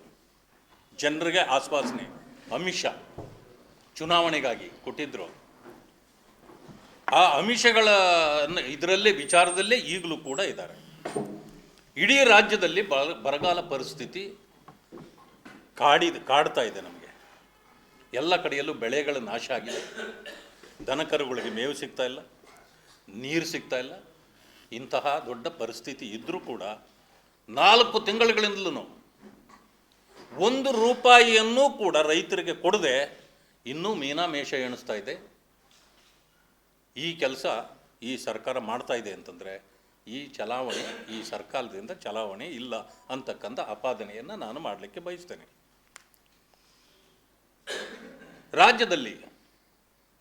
ಜನರಿಗೆ, ಆಶ್ವಾಸನೆ ಅಮಿಷ ಚುನಾವಣೆಗಾಗಿ ಕೊಟ್ಟಿದ್ರು, ಆ ಅಮಿಷಗಳ ಇದರಲ್ಲೇ ವಿಚಾರದಲ್ಲೇ ಈಗಲೂ ಕೂಡ ಇದ್ದಾರೆ. ಇಡೀ ರಾಜ್ಯದಲ್ಲಿ ಬರಗಾಲ ಪರಿಸ್ಥಿತಿ ಕಾಡ್ತಾ ಇದೆ. ನಮಗೆ ಎಲ್ಲ ಕಡೆಯಲ್ಲೂ ಬೆಳೆಗಳ ನಾಶ ಆಗಿದೆ. ದನಕರುಗಳಿಗೆ ಮೇವು ಸಿಗ್ತಾ ಇಲ್ಲ, ನೀರು ಸಿಗ್ತಾ ಇಲ್ಲ. ಇಂತಹ ದೊಡ್ಡ ಪರಿಸ್ಥಿತಿ ಇದ್ದರೂ ಕೂಡ 4 ತಿಂಗಳುಗಳಿಂದಲೂ 1 ರೂಪಾಯಿಯನ್ನೂ ಕೂಡ ರೈತರಿಗೆ ಕೊಡದೆ ಇನ್ನೂ ಮೀನಾಮೇಷ ಎಣಿಸ್ತಾ ಇದೆ. ಈ ಕೆಲಸ ಈ ಸರ್ಕಾರ ಮಾಡ್ತಾ ಇದೆ ಅಂತಂದರೆ ಈ ಚಲಾವಣೆ, ಈ ಸರ್ಕಾರದಿಂದ ಚಲಾವಣೆ ಇಲ್ಲ ಅಂತಕ್ಕಂಥ ಆಪಾದನೆಯನ್ನು ನಾನು ಮಾಡಲಿಕ್ಕೆ ಬಯಸ್ತೇನೆ. ರಾಜ್ಯದಲ್ಲಿ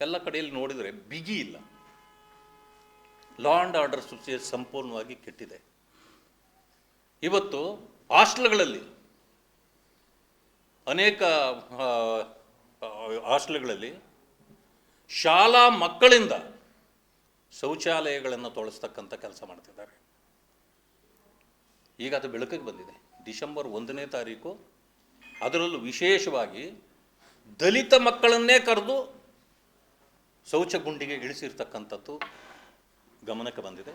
ಎಲ್ಲ ಕಡೆಯಲ್ಲಿ ನೋಡಿದರೆ ಬಿಗಿ ಇಲ್ಲ. ಲಾ ಆ್ಯಂಡ್ ಆರ್ಡರ್ ಸಿಚುಯೇಷನ್ ಸಂಪೂರ್ಣವಾಗಿ ಕೆಟ್ಟಿದೆ. ಇವತ್ತು ಹಾಸ್ಟೆಲ್ಗಳಲ್ಲಿ, ಅನೇಕ ಹಾಸ್ಟೆಲ್ಗಳಲ್ಲಿ ಶಾಲಾ ಮಕ್ಕಳಿಂದ ಶೌಚಾಲಯಗಳನ್ನು ತೊಳಸ್ತಕ್ಕಂಥ ಕೆಲಸ ಮಾಡ್ತಿದ್ದಾರೆ. ಈಗ ಅದು ಬೆಳಕಿಗೆ ಬಂದಿದೆ. ಡಿಸೆಂಬರ್ 1ನೇ ತಾರೀಕು ಅದರಲ್ಲೂ ವಿಶೇಷವಾಗಿ ದಲಿತ ಮಕ್ಕಳನ್ನೇ ಕರೆದು ಶೌಚಗುಂಡಿಗೆ ಇಳಿಸಿರ್ತಕ್ಕಂಥದ್ದು ಗಮನಕ್ಕೆ ಬಂದಿದೆ.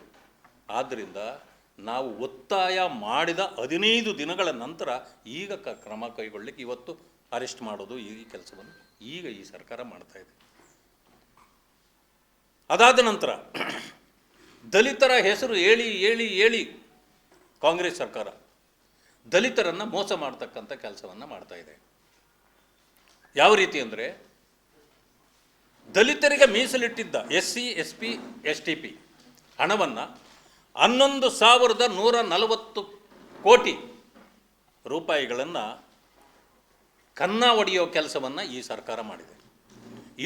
ಆದ್ದರಿಂದ ನಾವು ಒತ್ತಾಯ ಮಾಡಿದ 15 ದಿನಗಳ ನಂತರ ಈಗ ಕ್ರಮ ಕೈಗೊಳ್ಳಲಿಕ್ಕೆ ಇವತ್ತು ಅರೆಸ್ಟ್ ಮಾಡೋದು ಈ ಕೆಲಸವನ್ನು ಈಗ ಈ ಸರ್ಕಾರ ಮಾಡ್ತಾ ಇದೆ. ಅದಾದ ನಂತರ ದಲಿತರ ಹೆಸರು ಹೇಳಿ ಕಾಂಗ್ರೆಸ್ ಸರ್ಕಾರ ದಲಿತರನ್ನು ಮೋಸ ಮಾಡ್ತಕ್ಕಂಥ ಕೆಲಸವನ್ನು ಮಾಡ್ತಾ ಇದೆ. ಯಾವ ರೀತಿ ಅಂದರೆ, ದಲಿತರಿಗೆ ಮೀಸಲಿಟ್ಟಿದ್ದ SC, SP, STP ಹಣವನ್ನು 11,140 ಕೋಟಿ ರೂಪಾಯಿಗಳನ್ನು ಕನ್ನ ಹೊಡೆಯೋ ಕೆಲಸವನ್ನು ಈ ಸರ್ಕಾರ ಮಾಡಿದೆ.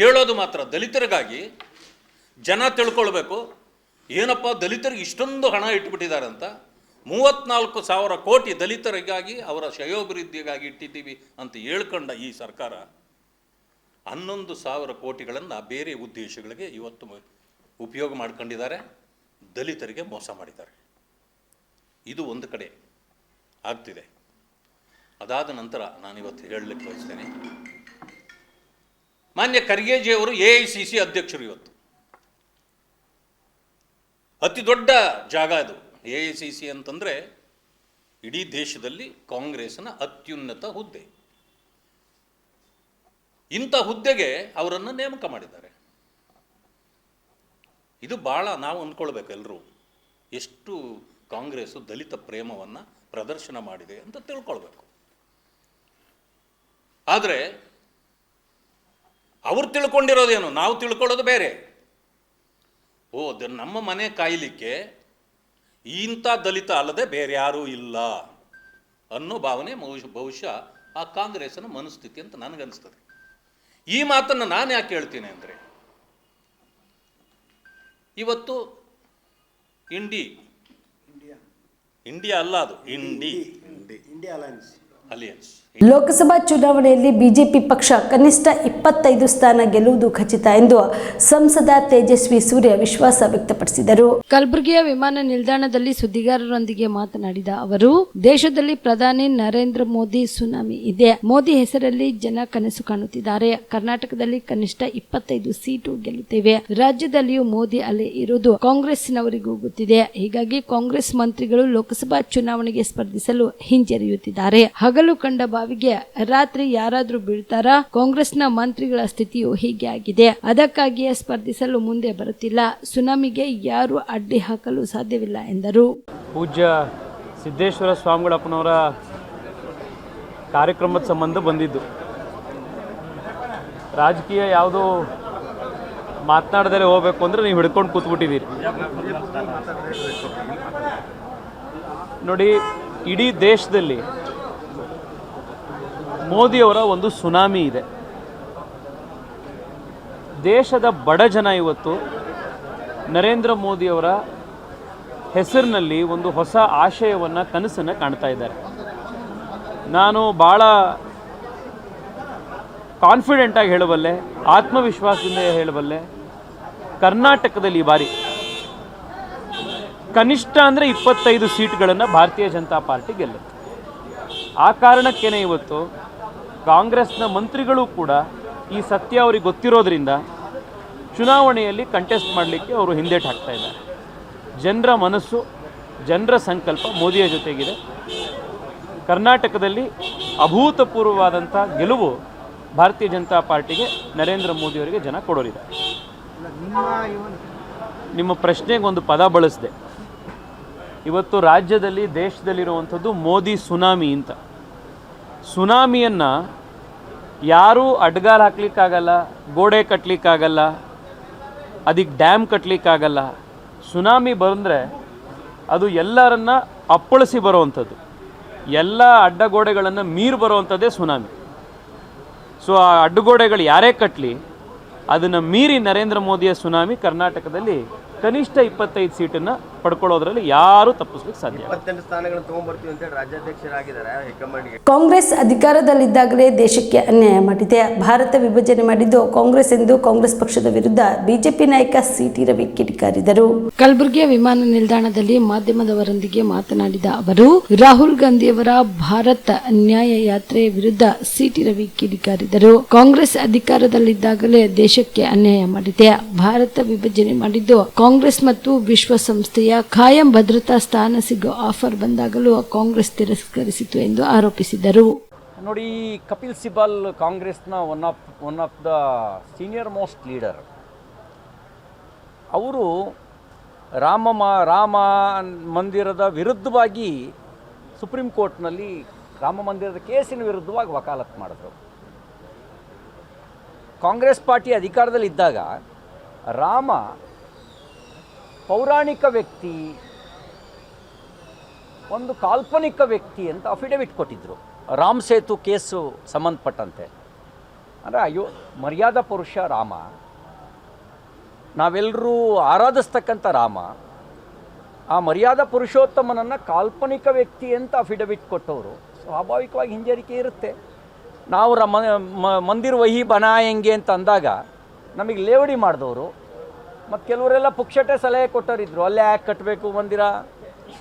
ಹೇಳೋದು ಮಾತ್ರ ದಲಿತರಿಗಾಗಿ. ಜನ ತಿಳ್ಕೊಳ್ಬೇಕು, ಏನಪ್ಪ ದಲಿತರಿಗೆ ಇಷ್ಟೊಂದು ಹಣ ಇಟ್ಬಿಟ್ಟಿದ್ದಾರೆ ಅಂತ. 34,000 ಕೋಟಿ ದಲಿತರಿಗಾಗಿ, ಅವರ ಶ್ರೇಯೋಭಿವೃದ್ಧಿಗಾಗಿ ಇಟ್ಟಿದ್ದೀವಿ ಅಂತ ಹೇಳ್ಕೊಂಡ ಈ ಸರ್ಕಾರ 11,000 ಕೋಟಿಗಳನ್ನು ಬೇರೆ ಉದ್ದೇಶಗಳಿಗೆ ಇವತ್ತು ಉಪಯೋಗ ಮಾಡ್ಕೊಂಡಿದ್ದಾರೆ. ದಲಿತರಿಗೆ ಮೋಸ ಮಾಡಿದ್ದಾರೆ. ಇದು ಒಂದು ಕಡೆ ಆಗ್ತಿದೆ. ಅದಾದ ನಂತರ ನಾನಿವತ್ತು ಹೇಳಲಿಕ್ಕೆ ಬಯಸ್ತೇನೆ, ಮಾನ್ಯ ಖರ್ಗೆಜಿಯವರು AICC ಅಧ್ಯಕ್ಷರು. ಇವತ್ತು ಅತಿ ದೊಡ್ಡ ಜಾಗ ಅದು. AICC ಅಂತಂದರೆ ಇಡೀ ದೇಶದಲ್ಲಿ ಕಾಂಗ್ರೆಸ್ನ ಅತ್ಯುನ್ನತ ಹುದ್ದೆ. ಇಂಥ ಹುದ್ದೆಗೆ ಅವರನ್ನು ನೇಮಕ ಮಾಡಿದ್ದಾರೆ. ಇದು ಭಾಳ ನಾವು ಅಂದ್ಕೊಳ್ಬೇಕು ಎಲ್ಲರೂ, ಎಷ್ಟು ಕಾಂಗ್ರೆಸ್ಸು ದಲಿತ ಪ್ರೇಮವನ್ನು ಪ್ರದರ್ಶನ ಮಾಡಿದೆ ಅಂತ ತಿಳ್ಕೊಳ್ಬೇಕು. ಆದರೆ ಅವ್ರು ತಿಳ್ಕೊಂಡಿರೋದೇನು, ನಾವು ತಿಳ್ಕೊಳ್ಳೋದು ಬೇರೆ. ನಮ್ಮ ಮನೆ ಕಾಯಲಿಕ್ಕೆ ಇಂಥ ದಲಿತ ಅಲ್ಲದೆ ಬೇರೆ ಯಾರೂ ಇಲ್ಲ ಅನ್ನೋ ಭಾವನೆ ಬಹುಶಃ ಆ ಕಾಂಗ್ರೆಸ್ಸಿನ ಮನಸ್ಥಿತಿ ಅಂತ ನನಗನ್ನಿಸ್ತದೆ. ಈ ಮಾತನ್ನು ನಾನು ಯಾಕೆ ಹೇಳ್ತೀನಿ ಅಂದರೆ, ಇವತ್ತು ಇಂಡಿಯಾ ಅಲ್ಲ, ಅದು ಇಂಡಿಯಾ ಅಲಿಯನ್ಸ್. ಲೋಕಸಭಾ ಚುನಾವಣೆಯಲ್ಲಿ ಬಿಜೆಪಿ ಪಕ್ಷ ಕನಿಷ್ಠ 25 ಸ್ಥಾನ ಗೆಲ್ಲುವುದು ಖಚಿತ ಎಂದು ಸಂಸದ ತೇಜಸ್ವಿ ಸೂರ್ಯ ವಿಶ್ವಾಸ ವ್ಯಕ್ತಪಡಿಸಿದರು. ಕಲಬುರಗಿಯ ವಿಮಾನ ನಿಲ್ದಾಣದಲ್ಲಿ ಸುದ್ದಿಗಾರರೊಂದಿಗೆ ಮಾತನಾಡಿದ ಅವರು, ದೇಶದಲ್ಲಿ ಪ್ರಧಾನಿ ನರೇಂದ್ರ ಮೋದಿ ಸುನಾಮಿ ಇದೆ. ಮೋದಿ ಹೆಸರಲ್ಲಿ ಜನ ಕನಸು ಕಾಣುತ್ತಿದ್ದಾರೆ. ಕರ್ನಾಟಕದಲ್ಲಿ ಕನಿಷ್ಠ 25 ಸೀಟು ಗೆಲ್ಲುತ್ತೇವೆ. ರಾಜ್ಯದಲ್ಲಿಯೂ ಮೋದಿ ಅಲೆ ಇರುವುದು ಕಾಂಗ್ರೆಸ್ನವರಿಗೂ ಗೊತ್ತಿದೆ. ಹೀಗಾಗಿ ಕಾಂಗ್ರೆಸ್ ಮಂತ್ರಿಗಳು ಲೋಕಸಭಾ ಚುನಾವಣೆಗೆ ಸ್ಪರ್ಧಿಸಲು ಹಿಂಜರಿಯುತ್ತಿದ್ದಾರೆ. ಹಗಲು ಕಂಡ ಬಾವಿಗೆ ರಾತ್ರಿ ಯಾರಾದ್ರೂ ಬೀಳ್ತಾರಾ? ಕಾಂಗ್ರೆಸ್ನ ಮಂತ್ರಿಗಳ ಸ್ಥಿತಿಯು ಹೀಗೆ ಆಗಿದೆ. ಅದಕ್ಕಾಗಿಯೇ ಸ್ಪರ್ಧಿಸಲು ಮುಂದೆ ಬರುತ್ತಿಲ್ಲ. ಸುನಾಮಿಗೆ ಯಾರು ಅಡ್ಡಿ ಹಾಕಲು ಸಾಧ್ಯವಿಲ್ಲ ಎಂದರು. ಪೂಜ್ಯ ಸಿದ್ದೇಶ್ವರ ಸ್ವಾಮಿಗಳಪ್ಪನವರ ಕಾರ್ಯಕ್ರಮದ ಸಂಬಂಧ ಬಂದಿದ್ದು, ರಾಜಕೀಯ ಯಾವುದೋ ಮಾತನಾಡದೇ ಹೋಗಬೇಕು ಅಂದರೆ ನೀವು ಹಿಡ್ಕೊಂಡು ಕೂತ್ಬಿಟ್ಟಿದ್ದೀರಿ. ನೋಡಿ, ಇಡೀ ದೇಶದಲ್ಲಿ ಮೋದಿಯವರ ಒಂದು ಸುನಾಮಿ ಇದೆ. ದೇಶದ ಬಡ ಜನ ಇವತ್ತು ನರೇಂದ್ರ ಮೋದಿಯವರ ಹೆಸರಿನಲ್ಲಿ ಒಂದು ಹೊಸ ಆಶಯವನ್ನು, ಕನಸನ್ನು ಕಾಣ್ತಾ ಇದ್ದಾರೆ. ನಾನು ಭಾಳ ಕಾನ್ಫಿಡೆಂಟಾಗಿ ಹೇಳಬಲ್ಲೆ, ಆತ್ಮವಿಶ್ವಾಸದಿಂದ ಹೇಳಬಲ್ಲೆ, ಕರ್ನಾಟಕದಲ್ಲಿ ಈ ಬಾರಿ ಕನಿಷ್ಠ ಅಂದರೆ 25 ಸೀಟ್ಗಳನ್ನು ಭಾರತೀಯ ಜನತಾ ಪಾರ್ಟಿ ಗೆಲ್ಲುತ್ತೆ. ಆ ಕಾರಣಕ್ಕೇನೆ ಇವತ್ತು ಕಾಂಗ್ರೆಸ್ನ ಮಂತ್ರಿಗಳು ಕೂಡ ಈ ಸತ್ಯ ಅವ್ರಿಗೆ ಗೊತ್ತಿರೋದ್ರಿಂದ ಚುನಾವಣೆಯಲ್ಲಿ ಕಂಟೆಸ್ಟ್ ಮಾಡಲಿಕ್ಕೆ ಅವರು ಹಿಂದೇಟು ಹಾಕ್ತಾ ಇದ್ದಾರೆ. ಜನರ ಮನಸ್ಸು, ಜನರ ಸಂಕಲ್ಪ ಮೋದಿಯ ಜೊತೆಗಿದೆ. ಕರ್ನಾಟಕದಲ್ಲಿ ಅಭೂತಪೂರ್ವವಾದಂಥ ಗೆಲುವು ಭಾರತೀಯ ಜನತಾ ಪಾರ್ಟಿಗೆ, ನರೇಂದ್ರ ಮೋದಿಯವರಿಗೆ ಜನ ಕೊಡೋರಿದ್ದಾರೆ. ನಿಮ್ಮ ಪ್ರಶ್ನೆಗೆ ಒಂದು ಪದ ಬಳಸಿದೆ. ಇವತ್ತು ರಾಜ್ಯದಲ್ಲಿ, ದೇಶದಲ್ಲಿರುವಂಥದ್ದು ಮೋದಿ ಸುನಾಮಿ ಅಂತ. ಸುನಾಮಿಯನ್ನು ಯಾರೂ ಅಡ್ಗಾಲು ಹಾಕ್ಲಿಕ್ಕಾಗಲ್ಲ, ಗೋಡೆ ಕಟ್ಟಲಿಕ್ಕಾಗಲ್ಲ, ಅದಕ್ಕೆ ಡ್ಯಾಮ್ ಕಟ್ಟಲಿಕ್ಕಾಗಲ್ಲ. ಸುನಾಮಿ ಬಂದರೆ ಅದು ಎಲ್ಲರನ್ನ ಅಪ್ಪಳಿಸಿ ಬರುವಂಥದ್ದು, ಎಲ್ಲ ಅಡ್ಡಗೋಡೆಗಳನ್ನು ಮೀರಿ ಬರುವಂಥದ್ದೇ ಸುನಾಮಿ. ಸೊ ಆ ಅಡ್ಡಗೋಡೆಗಳು ಯಾರೇ ಕಟ್ಟಲಿ, ಅದನ್ನು ಮೀರಿ ನರೇಂದ್ರ ಮೋದಿಯ ಸುನಾಮಿ ಕರ್ನಾಟಕದಲ್ಲಿ ಕನಿಷ್ಠ 25 ಸೀಟನ್ನು ಪಡ್ಕೊಳ್ಳೋದ್ರಲ್ಲಿ ಯಾರೂ ತಪ್ಪಿಸ್ಲಿಕ್ಕೆ ಸಾಧ್ಯ. 28 ಸ್ಥಾನಗಳನ್ನು ತಗೊಂಡ್ಬರ್ತೀವಿ ಅಂತ ರಾಜ್ಯಾಧ್ಯಕ್ಷರಾಗಿದ್ದಾರೆ ಹೈಕಮಾಂಡ್ಗೆ. ಕಾಂಗ್ರೆಸ್ ಅಧಿಕಾರದಲ್ಲಿದ್ದಾಗಲೇ ದೇಶಕ್ಕೆ ಅನ್ಯಾಯ ಮಾಡಿದೆ. ಭಾರತ ವಿಭಜನೆ ಮಾಡಿದ್ದು ಕಾಂಗ್ರೆಸ್ ಎಂದು ಕಾಂಗ್ರೆಸ್ ಪಕ್ಷದ ವಿರುದ್ಧ ಬಿಜೆಪಿ ನಾಯಕ ಸಿಟಿ ರವಿ ಕಿಡಿಕಾರಿದರು. ಕಲಬುರಗಿಯ ವಿಮಾನ ನಿಲ್ದಾಣದಲ್ಲಿ ಮಾಧ್ಯಮದವರೊಂದಿಗೆ ಮಾತನಾಡಿದ ಅವರು, ರಾಹುಲ್ ಗಾಂಧಿಯವರ ಭಾರತ ನ್ಯಾಯ ಯಾತ್ರೆ ವಿರುದ್ಧ ಸಿಟಿ ರವಿ ಕಿಡಿಕಾರಿದರು. ಕಾಂಗ್ರೆಸ್ ಅಧಿಕಾರದಲ್ಲಿದ್ದಾಗಲೇ ದೇಶಕ್ಕೆ ಅನ್ಯಾಯ ಮಾಡಿದೆ. ಭಾರತ ವಿಭಜನೆ ಮಾಡಿದ್ದು ಕಾಂಗ್ರೆಸ್ ಮತ್ತು ವಿಶ್ವಸಂಸ್ಥೆಯ ಖಾಯಂ ಭದ್ರತಾ ಸ್ಥಾನ ಸಿಗೋ ಆಫರ್ ಬಂದಾಗಲೂ ಕಾಂಗ್ರೆಸ್ ತಿರಸ್ಕರಿಸಿತು ಎಂದು ಆರೋಪಿಸಿದರು. ನೋಡಿ, ಕಪಿಲ್ ಸಿಬಲ್ ಕಾಂಗ್ರೆಸ್ನ one of the senior most leader. ಅವರು ರಾಮ ಮಂದಿರದ ವಿರುದ್ಧವಾಗಿ ಸುಪ್ರೀಂ ಕೋರ್ಟ್ನಲ್ಲಿ ರಾಮ ಮಂದಿರದ ಕೇಸಿನ ವಿರುದ್ಧವಾಗಿ ವಕಾಲತ್ ಮಾಡಿದ್ರು. ಕಾಂಗ್ರೆಸ್ ಪಾರ್ಟಿ ಅಧಿಕಾರದಲ್ಲಿದ್ದಾಗ ರಾಮ ಪೌರಾಣಿಕ ವ್ಯಕ್ತಿ, ಒಂದು ಕಾಲ್ಪನಿಕ ವ್ಯಕ್ತಿ ಅಂತ ಅಫಿಡವಿಟ್ ಕೊಟ್ಟಿದ್ದರು ರಾಮ್ ಸೇತು ಕೇಸು ಸಂಬಂಧಪಟ್ಟಂತೆ. ಅಂದರೆ ಮರ್ಯಾದಾ ಪುರುಷ ರಾಮ, ನಾವೆಲ್ಲರೂ ಆರಾಧಿಸ್ತಕ್ಕಂಥ ರಾಮ, ಆ ಮರ್ಯಾದಾ ಪುರುಷೋತ್ತಮನನ್ನು ಕಾಲ್ಪನಿಕ ವ್ಯಕ್ತಿ ಅಂತ ಅಫಿಡವಿಟ್ ಕೊಟ್ಟವರು. ಸ್ವಾಭಾವಿಕವಾಗಿ ಹಿಂಜರಿಕೆ ಇರುತ್ತೆ. ನಾವು ಮಂದಿರ ವಹಿ ಬನಾಯಂಗೆ ಅಂತ ಅಂದಾಗ ನಮಗೆ ಲೇವಡಿ ಮಾಡಿದವರು ಮತ್ತು ಕೆಲವರೆಲ್ಲ ಪುಕ್ಷಟೆ ಸಲಹೆ ಕೊಟ್ಟವರಿದ್ದರು. ಅಲ್ಲೇ ಯಾಕೆ ಕಟ್ಟಬೇಕು ಮಂದಿರ,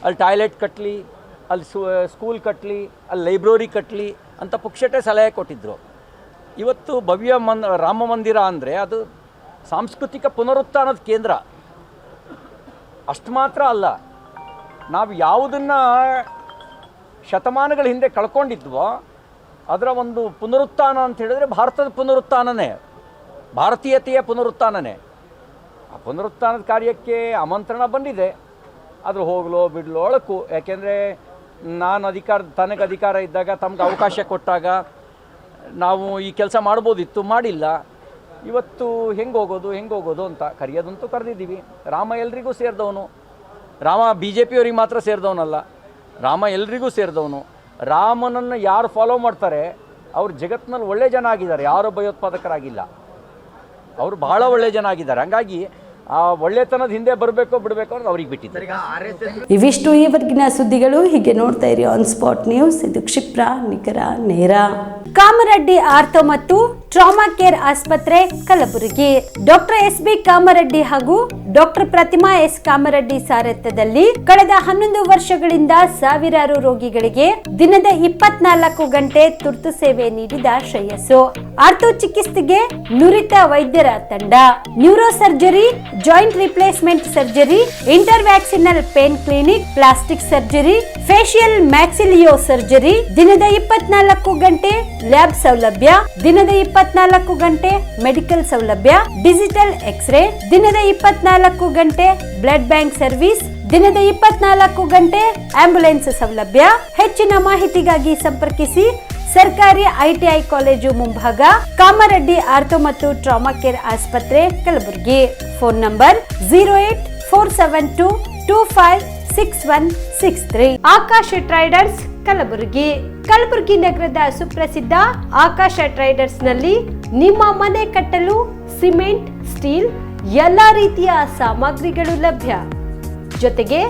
ಅಲ್ಲಿ ಟಾಯ್ಲೆಟ್ ಕಟ್ಟಲಿ, ಅಲ್ಲಿ ಸ್ಕೂಲ್ ಕಟ್ಟಲಿ, ಅಲ್ಲಿ ಲೈಬ್ರರಿ ಕಟ್ಟಲಿ ಅಂತ ಪುಕ್ಷಟೆ ಸಲಹೆ ಕೊಟ್ಟಿದ್ದರು. ಇವತ್ತು ಭವ್ಯ ರಾಮ ಮಂದಿರ ಅಂದರೆ ಅದು ಸಾಂಸ್ಕೃತಿಕ ಪುನರುತ್ಥಾನದ ಕೇಂದ್ರ. ಅಷ್ಟು ಮಾತ್ರ ಅಲ್ಲ, ನಾವು ಯಾವುದನ್ನು ಶತಮಾನಗಳ ಹಿಂದೆ ಕಳ್ಕೊಂಡಿದ್ವೋ ಅದರ ಒಂದು ಪುನರುತ್ಥಾನ ಅಂತ ಹೇಳಿದ್ರೆ ಭಾರತದ ಪುನರುತ್ಥಾನನೇ, ಭಾರತೀಯತೆಯ ಪುನರುತ್ಥಾನನೇ. ಆ ಪುನರುತ್ಥಾನದ ಕಾರ್ಯಕ್ಕೆ ಆಮಂತ್ರಣ ಬಂದಿದೆ. ಆದರೂ ಹೋಗಲೋ ಬಿಡಲೋ ಒಳಕು. ಯಾಕೆಂದರೆ ತನಗೆ ಅಧಿಕಾರ ಇದ್ದಾಗ ತಮ್ಗೆ ಅವಕಾಶ ಕೊಟ್ಟಾಗ ನಾವು ಈ ಕೆಲಸ ಮಾಡ್ಬೋದಿತ್ತು, ಮಾಡಿಲ್ಲ. ಇವತ್ತು ಹೆಂಗೆ ಹೋಗೋದು ಅಂತ ಕರೆಯೋದಂತೂ ಕರೆದಿದ್ದೀವಿ. ರಾಮ ಎಲ್ರಿಗೂ ಸೇರಿದವನು. ರಾಮ BJP-ಯವರಿಗೆ ಮಾತ್ರ ಸೇರಿದವನಲ್ಲ, ರಾಮ ಎಲ್ರಿಗೂ ಸೇರಿದವನು. ರಾಮನನ್ನು ಯಾರು ಫಾಲೋ ಮಾಡ್ತಾರೆ ಅವರು ಜಗತ್ತಿನಲ್ಲಿ ಒಳ್ಳೆ ಜನ ಆಗಿದ್ದಾರೆ, ಯಾರೂ ಭಯೋತ್ಪಾದಕರಾಗಿಲ್ಲ. ಅವರು ಬಹಳ ಒಳ್ಳೆ ಜನ ಆಗಿದ್ದಾರೆ. ಹಂಗಾಗಿ ಆ ಒಳ್ಳೆತನದ ಹಿಂದೆ ಬರಬೇಕೋ ಬಿಡಬೇಕೋ ಅನ್ನೋದು ಅವ್ರಿಗೆ ಬಿಟ್ಟಿದ್ದಾರೆ. ಇವಿಷ್ಟು ಈವರೆಗಿನ ಸುದ್ದಿಗಳು. ಹೀಗೆ ನೋಡ್ತಾ ಇರಿ ಆನ್ ಸ್ಪಾಟ್ ನ್ಯೂಸ್. ಇದು ಕ್ಷಿಪ್ರ, ನಿಖರ, ನೇರ. ಕಾಮರೆಡ್ಡಿ ಆರ್ಥೋ ಮತ್ತು ಟ್ರಾಮಾ ಕೇರ್ ಆಸ್ಪತ್ರೆ ಕಲಬುರಗಿ. ಡಾಕ್ಟರ್ SB ಕಾಮರೆಡ್ಡಿ ಹಾಗೂ ಡಾಕ್ಟರ್ ಪ್ರತಿಮಾ S ಕಾಮರೆಡ್ಡಿ ಸಾರಥ್ಯದಲ್ಲಿ ಕಳೆದ 11 ವರ್ಷಗಳಿಂದ ಸಾವಿರಾರು ರೋಗಿಗಳಿಗೆ ದಿನದ 24 ಗಂಟೆ ತುರ್ತು ಸೇವೆ ನೀಡಿದ ಶ್ರೇಯಸ್ಸು. ಆರ್ಥೋ ಚಿಕಿತ್ಸೆಗೆ ನುರಿತ ವೈದ್ಯರ ತಂಡ, neuro surgery, joint replacement surgery, interventional pain clinic, plastic surgery, facial maxillo surgery, ದಿನದ 24 ಗಂಟೆ ಲ್ಯಾಬ್ ಸೌಲಭ್ಯ, ದಿನದ 24 ಗಂಟೆ ಮೆಡಿಕಲ್ ಸೌಲಭ್ಯ, ಡಿಜಿಟಲ್ ಎಕ್ಸ್ರೇ, ದಿನದ 24 ಗಂಟೆ ಬ್ಲಡ್ ಬ್ಯಾಂಕ್ ಸರ್ವಿಸ್, ದಿನದ 24 ಗಂಟೆ ಆಂಬ್ಯುಲೆನ್ಸ್ ಸೌಲಭ್ಯ. ಹೆಚ್ಚಿನ ಮಾಹಿತಿಗಾಗಿ ಸಂಪರ್ಕಿಸಿ ಸರ್ಕಾರಿ ITI ಕಾಲೇಜು ಮುಂಭಾಗ, ಕಾಮರೆಡ್ಡಿ ಆರ್ಥೋ ಮತ್ತು ಟ್ರಾಮಾ ಕೇರ್ ಆಸ್ಪತ್ರೆ Kalaburagi. Phone number 08472256163. Akash traders Kalaburagi. Kalaburagi ನಗರದ ಸುಪ್ರಸಿದ್ಧ ಆಕಾಶ ಟ್ರೇಡರ್ಸ್ ನಲ್ಲಿ ನಿಮ್ಮ ಮನೆ ಕಟ್ಟಲು ಸಿಮೆಂಟ್, ಸ್ಟೀಲ್ ಎಲ್ಲಾ ರೀತಿಯ ಸಾಮಗ್ರಿಗಳು ಲಭ್ಯ. ಜೊತೆಗೆ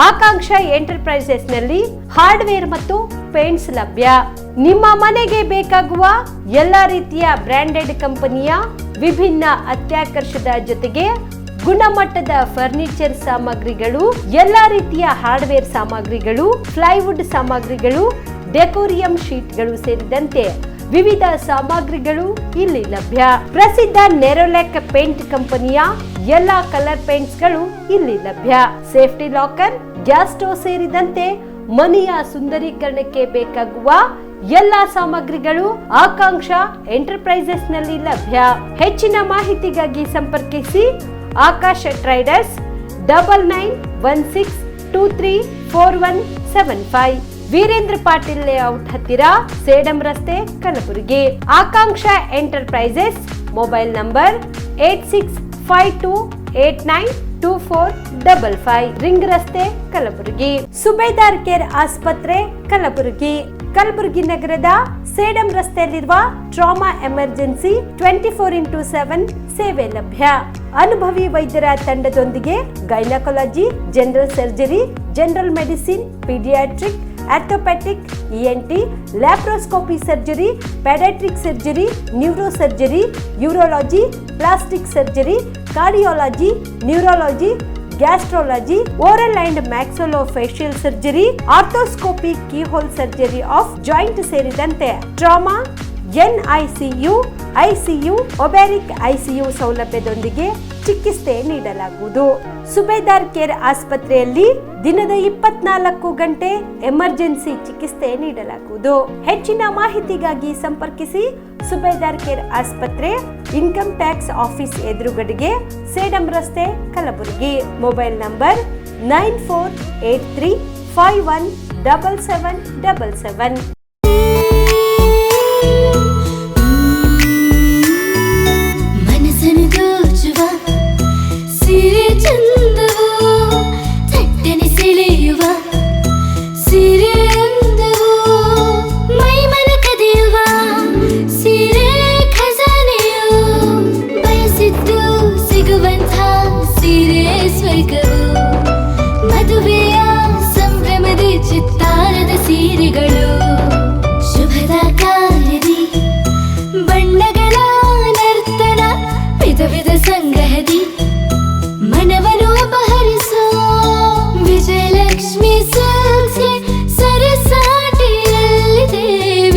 ಆಕಾಂಕ್ಷ ಎಂಟರ್ಪ್ರೈಸಸ್ ನಲ್ಲಿ ಹಾರ್ಡ್ವೇರ್ ಮತ್ತು ಪೇಂಟ್ಸ್ ಲಭ್ಯ. ನಿಮ್ಮ ಮನೆಗೆ ಬೇಕಾಗುವ ಎಲ್ಲಾ ರೀತಿಯ ಬ್ರಾಂಡೆಡ್ ಕಂಪನಿಯ ವಿಭಿನ್ನ ಅತ್ಯಾಕರ್ಷದ ಜೊತೆಗೆ ಗುಣಮಟ್ಟದ ಫರ್ನಿಚರ್ ಸಾಮಗ್ರಿಗಳು, ಎಲ್ಲಾ ರೀತಿಯ ಹಾರ್ಡ್ವೇರ್ ಸಾಮಗ್ರಿಗಳು, ಪ್ಲೈವುಡ್ ಸಾಮಗ್ರಿಗಳು, ಡೆಕೋರಿಯಂ ಶೀಟ್ಗಳು ಸೇರಿದಂತೆ ವಿವಿಧ ಸಾಮಗ್ರಿಗಳು ಇಲ್ಲಿ ಲಭ್ಯ. ಪ್ರಸಿದ್ಧ ನೆರೋಲೆಕ್ ಪೇಂಟ್ ಕಂಪನಿಯ ಎಲ್ಲಾ ಕಲರ್ ಪೇಂಟ್ಸ್ ಗಳು ಇಲ್ಲಿ ಲಭ್ಯ. ಸೇಫ್ಟಿ ಲಾಕರ್, ಗ್ಯಾಸ್ ಸ್ಟೋವ್ ಸೇರಿದಂತೆ ಮನೆಯ ಸುಂದರೀಕರಣಕ್ಕೆ ಬೇಕಾಗುವ ಎಲ್ಲಾ ಸಾಮಗ್ರಿಗಳು ಆಕಾಂಕ್ಷ ಎಂಟರ್ಪ್ರೈಸಸ್ ನಲ್ಲಿ ಲಭ್ಯ. ಹೆಚ್ಚಿನ ಮಾಹಿತಿಗಾಗಿ ಸಂಪರ್ಕಿಸಿ ಆಕಾಶ ಟ್ರೇಡರ್ಸ್ 9916234175, ವೀರೇಂದ್ರ ಪಾಟೀಲ್ ಲೇಔಟ್ ಹತ್ತಿರ, ಸೇಡಂ ರಸ್ತೆ, ಕಲಬುರಗಿ. ಆಕಾಂಕ್ಷ ಎಂಟರ್ಪ್ರೈಸಸ್ ಮೊಬೈಲ್ ನಂಬರ್ 8652892455, ರಿಂಗ್ ರಸ್ತೆ, ಕಲಬುರಗಿ. ಸುಬೇದಾರ್ ಕೇರ್ ಆಸ್ಪತ್ರೆ ಕಲಬುರಗಿ. ಕಲಬುರಗಿ ನಗರದ ಸೇಡಂ ರಸ್ತೆಯಲ್ಲಿರುವ ಟ್ರಾಮಾ ಎಮರ್ಜೆನ್ಸಿ 24x7 ಸೇವೆ ಲಭ್ಯ. ಅನುಭವಿ ವೈದ್ಯರ ತಂಡದೊಂದಿಗೆ gynaecology, general surgery, general medicine, paediatric, orthopaedic, ENT, laparoscopy surgery, paediatric surgery, neuro surgery, urology, plastic surgery, cardiology, neurology, gastrology, oral and maxillofacial surgery, arthroscopy, keyhole surgery of joint ಸೇರಿದಂತೆ ಟ್ರಾಮಾ, NICU, ICU, ಒಬ್ಯಾರಿಕ್ ICU ಸೌಲಭ್ಯದೊಂದಿಗೆ ಚಿಕಿತ್ಸೆ ನೀಡಲಾಗುವುದು. ಸುಬೇದಾರ್ ಕೇರ್ ಆಸ್ಪತ್ರೆಯಲ್ಲಿ ದಿನದ 24 ಗಂಟೆ ಎಮರ್ಜೆನ್ಸಿ ಚಿಕಿತ್ಸೆ ನೀಡಲಾಗುವುದು. ಹೆಚ್ಚಿನ ಮಾಹಿತಿಗಾಗಿ ಸಂಪರ್ಕಿಸಿ ಸುಬೇದಾರ್ ಕೇರ್ ಆಸ್ಪತ್ರೆ, ಇನ್ಕಮ್ ಟ್ಯಾಕ್ಸ್ ಆಫೀಸ್ ಎದುರುಗಡೆಗೆ, ಸೇಡಂ ರಸ್ತೆ, ಕಲಬುರಗಿ. Mobile number 9483517777. ಮದುವೆಯ ಸಂಭ್ರಮದ ಚಿತ್ತಾರದ ಸೀರೆಗಳು, ಶುಭದ ಕಾರ್ಯದಿ ಬಣ್ಣಗಳ ನರ್ತನ, ವಿಧ ವಿಧ ಸಂಗ್ರಹದಿ ಮನವನ್ನು ಅಪಹರಿಸೋ ವಿಜಯಲಕ್ಷ್ಮಿ ಸಿಲ್ಕ್ಸ್ ಸರಸಾಟಿಯಲ್ಲಿದೆ.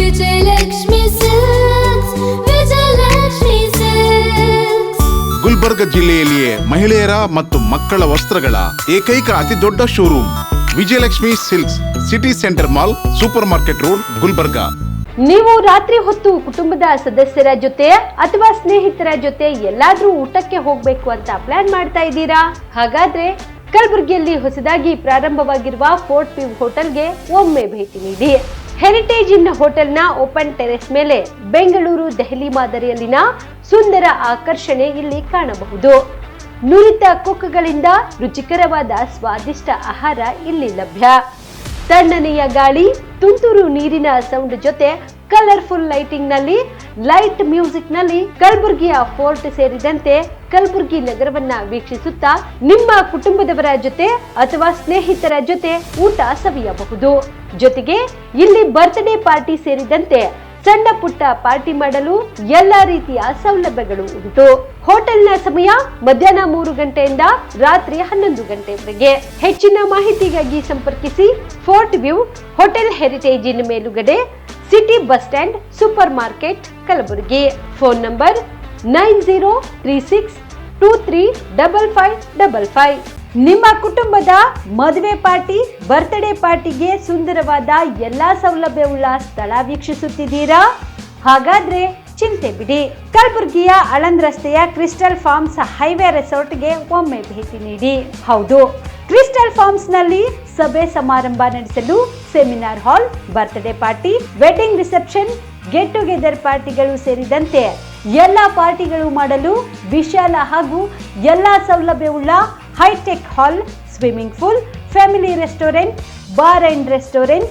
Vijayalakshmi silks, Vijayalakshmi silks. ಗುಲ್ಬರ್ಗ ಜಿಲ್ಲೆಯಲ್ಲಿಯೇ ಮಹಿಳೆಯರ ಮತ್ತು ಮಕ್ಕಳ ವಸ್ತ್ರಗಳ ಏಕೈಕ ಅತಿ ದೊಡ್ಡ showroom Vijayalakshmi silks, city centre mall, super market road, Gulbarga. ನೀವು ರಾತ್ರಿ ಹೊತ್ತು ಕುಟುಂಬದ ಸದಸ್ಯರ ಜೊತೆ ಅಥವಾ ಸ್ನೇಹಿತರ ಜೊತೆ ಎಲ್ಲಾದ್ರೂ ಊಟಕ್ಕೆ ಹೋಗ್ಬೇಕು ಅಂತ ಪ್ಲಾನ್ ಮಾಡ್ತಾ ಇದ್ದೀರಾ? ಹಾಗಾದ್ರೆ ಕಲಬುರಗಿಯಲ್ಲಿ ಹೊಸದಾಗಿ ಪ್ರಾರಂಭವಾಗಿರುವ ಫೋರ್ಟ್ ವ್ಯೂ ಹೋಟೆಲ್ಗೆ ಒಮ್ಮೆ ಭೇಟಿ ನೀಡಿ. ಹೆರಿಟೇಜ್ ಇನ್ ಹೋಟೆಲ್ನ ಓಪನ್ ಟೆರೆಸ್ ಮೇಲೆ ಬೆಂಗಳೂರು ದೆಹಲಿ ಮಾದರಿಯಲ್ಲಿನ ಸುಂದರ ಆಕರ್ಷಣೆ ಇಲ್ಲಿ ಕಾಣಬಹುದು. ನುರಿತ ಕುಕ್ಗಳಿಂದ ರುಚಿಕರವಾದ ಸ್ವಾದಿಷ್ಟ ಆಹಾರ ಇಲ್ಲಿ ಲಭ್ಯ. ತಣ್ಣನೆಯ ಗಾಳಿ, ತುಂತುರು ನೀರಿನ ಸೌಂಡ್ ಜೊತೆ ಕಲರ್ಫುಲ್ ಲೈಟಿಂಗ್ ನಲ್ಲಿ, ಲೈಟ್ ಮ್ಯೂಸಿಕ್ ನಲ್ಲಿ ಕಲಬುರಗಿಯ ಫೋರ್ಟ್ ಸೇರಿದಂತೆ ಕಲಬುರಗಿ ನಗರವನ್ನ ವೀಕ್ಷಿಸುತ್ತಾ ನಿಮ್ಮ ಕುಟುಂಬದವರ ಜೊತೆ ಅಥವಾ ಸ್ನೇಹಿತರ ಜೊತೆ ಊಟ ಸವಿಯಬಹುದು. ಜೊತೆಗೆ ಇಲ್ಲಿ ಬರ್ತ್ಡೇ ಪಾರ್ಟಿ ಸೇರಿದಂತೆ ಸಣ್ಣ ಪುಟ್ಟ ಪಾರ್ಟಿ ಮಾಡಲು ಎಲ್ಲಾ ರೀತಿಯ ಸೌಲಭ್ಯಗಳು ಉಂಟು. ಹೋಟೆಲ್ನ ಸಮಯ ಮಧ್ಯಾಹ್ನ 3 ಗಂಟೆಯಿಂದ ರಾತ್ರಿ 11 ಗಂಟೆವರೆಗೆ. ಹೆಚ್ಚಿನ ಮಾಹಿತಿಗಾಗಿ ಸಂಪರ್ಕಿಸಿ ಫೋರ್ಟ್ ವ್ಯೂ ಹೋಟೆಲ್, ಹೆರಿಟೇಜ್ ಇನ್ ಮೇಲುಗಡೆ, city bus stand, super market, Kalaburagi. Phone number 9036235555. ನಿಮ್ಮ ಕುಟುಂಬದ ಮದುವೆ ಪಾರ್ಟಿ, ಬರ್ತ್ಡೇ ಪಾರ್ಟಿಗೆ ಸುಂದರವಾದ ಎಲ್ಲಾ ಸೌಲಭ್ಯವುಳ್ಳ ಸ್ಥಳ ವೀಕ್ಷಿಸುತ್ತಿದ್ದೀರಾ? ಹಾಗಾದ್ರೆ ಚಿಂತೆ ಬಿಡಿ. ಕಲಬುರಗಿಯ ಆಳಂದ್ ರಸ್ತೆಯ ಕ್ರಿಸ್ಟಲ್ ಫಾರ್ಮ್ಸ್ ಹೈವೇ ರೆಸಾರ್ಟ್ಗೆ ಒಮ್ಮೆ ಭೇಟಿ ನೀಡಿ. ಹೌದು, ಕ್ರಿಸ್ಟಲ್ ಫಾರ್ಮ್ಸ್ ನಲ್ಲಿ ಸಭೆ ಸಮಾರಂಭ ನಡೆಸಲು seminar hall, birthday party, wedding reception, get together ಪಾರ್ಟಿಗಳು ಸೇರಿದಂತೆ ಎಲ್ಲಾ ಪಾರ್ಟಿಗಳು ಮಾಡಲು ವಿಶಾಲ ಹಾಗೂ ಎಲ್ಲಾ ಸೌಲಭ್ಯವುಳ್ಳ hitech hall, swimming pool, family restaurant, bar and restaurant,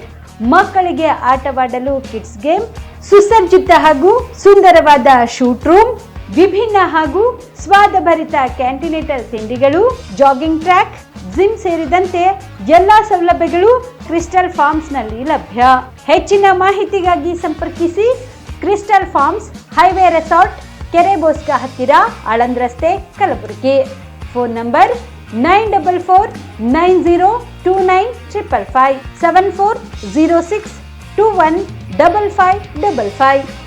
ಮಕ್ಕಳಿಗೆ ಆಟವಾಡಲು ಕಿಡ್ಸ್ ಗೇಮ್, ಸುಸಜ್ಜಿತ ಹಾಗೂ ಸುಂದರವಾದ ಶೂಟ್ ರೂಮ್, ವಿಭಿನ್ನ ಹಾಗೂ ಸ್ವಾದಭರಿತ ಕ್ಯಾಂಟಿನೇಟರ್ ತಿಂಡಿಗಳು, ಜಾಗಿಂಗ್ ಟ್ರ್ಯಾಕ್, ಜಿಮ್ ಸೇರಿದಂತೆ ಎಲ್ಲಾ ಸೌಲಭ್ಯಗಳು ಕ್ರಿಸ್ಟಲ್ ಫಾರ್ಮ್ಸ್ ನಲ್ಲಿ ಲಭ್ಯ. ಹೆಚ್ಚಿನ ಮಾಹಿತಿಗಾಗಿ ಸಂಪರ್ಕಿಸಿ ಕ್ರಿಸ್ಟಲ್ ಫಾರ್ಮ್ಸ್ ಹೈವೇ ರೆಸಾರ್ಟ್, ಕೆರೆ ಬೋಸ್ಕ ಹತ್ತಿರ, ಆಳಂದ್ ರಸ್ತೆ, ಕಲಬುರಗಿ. Phone number 9490295555 7406215555.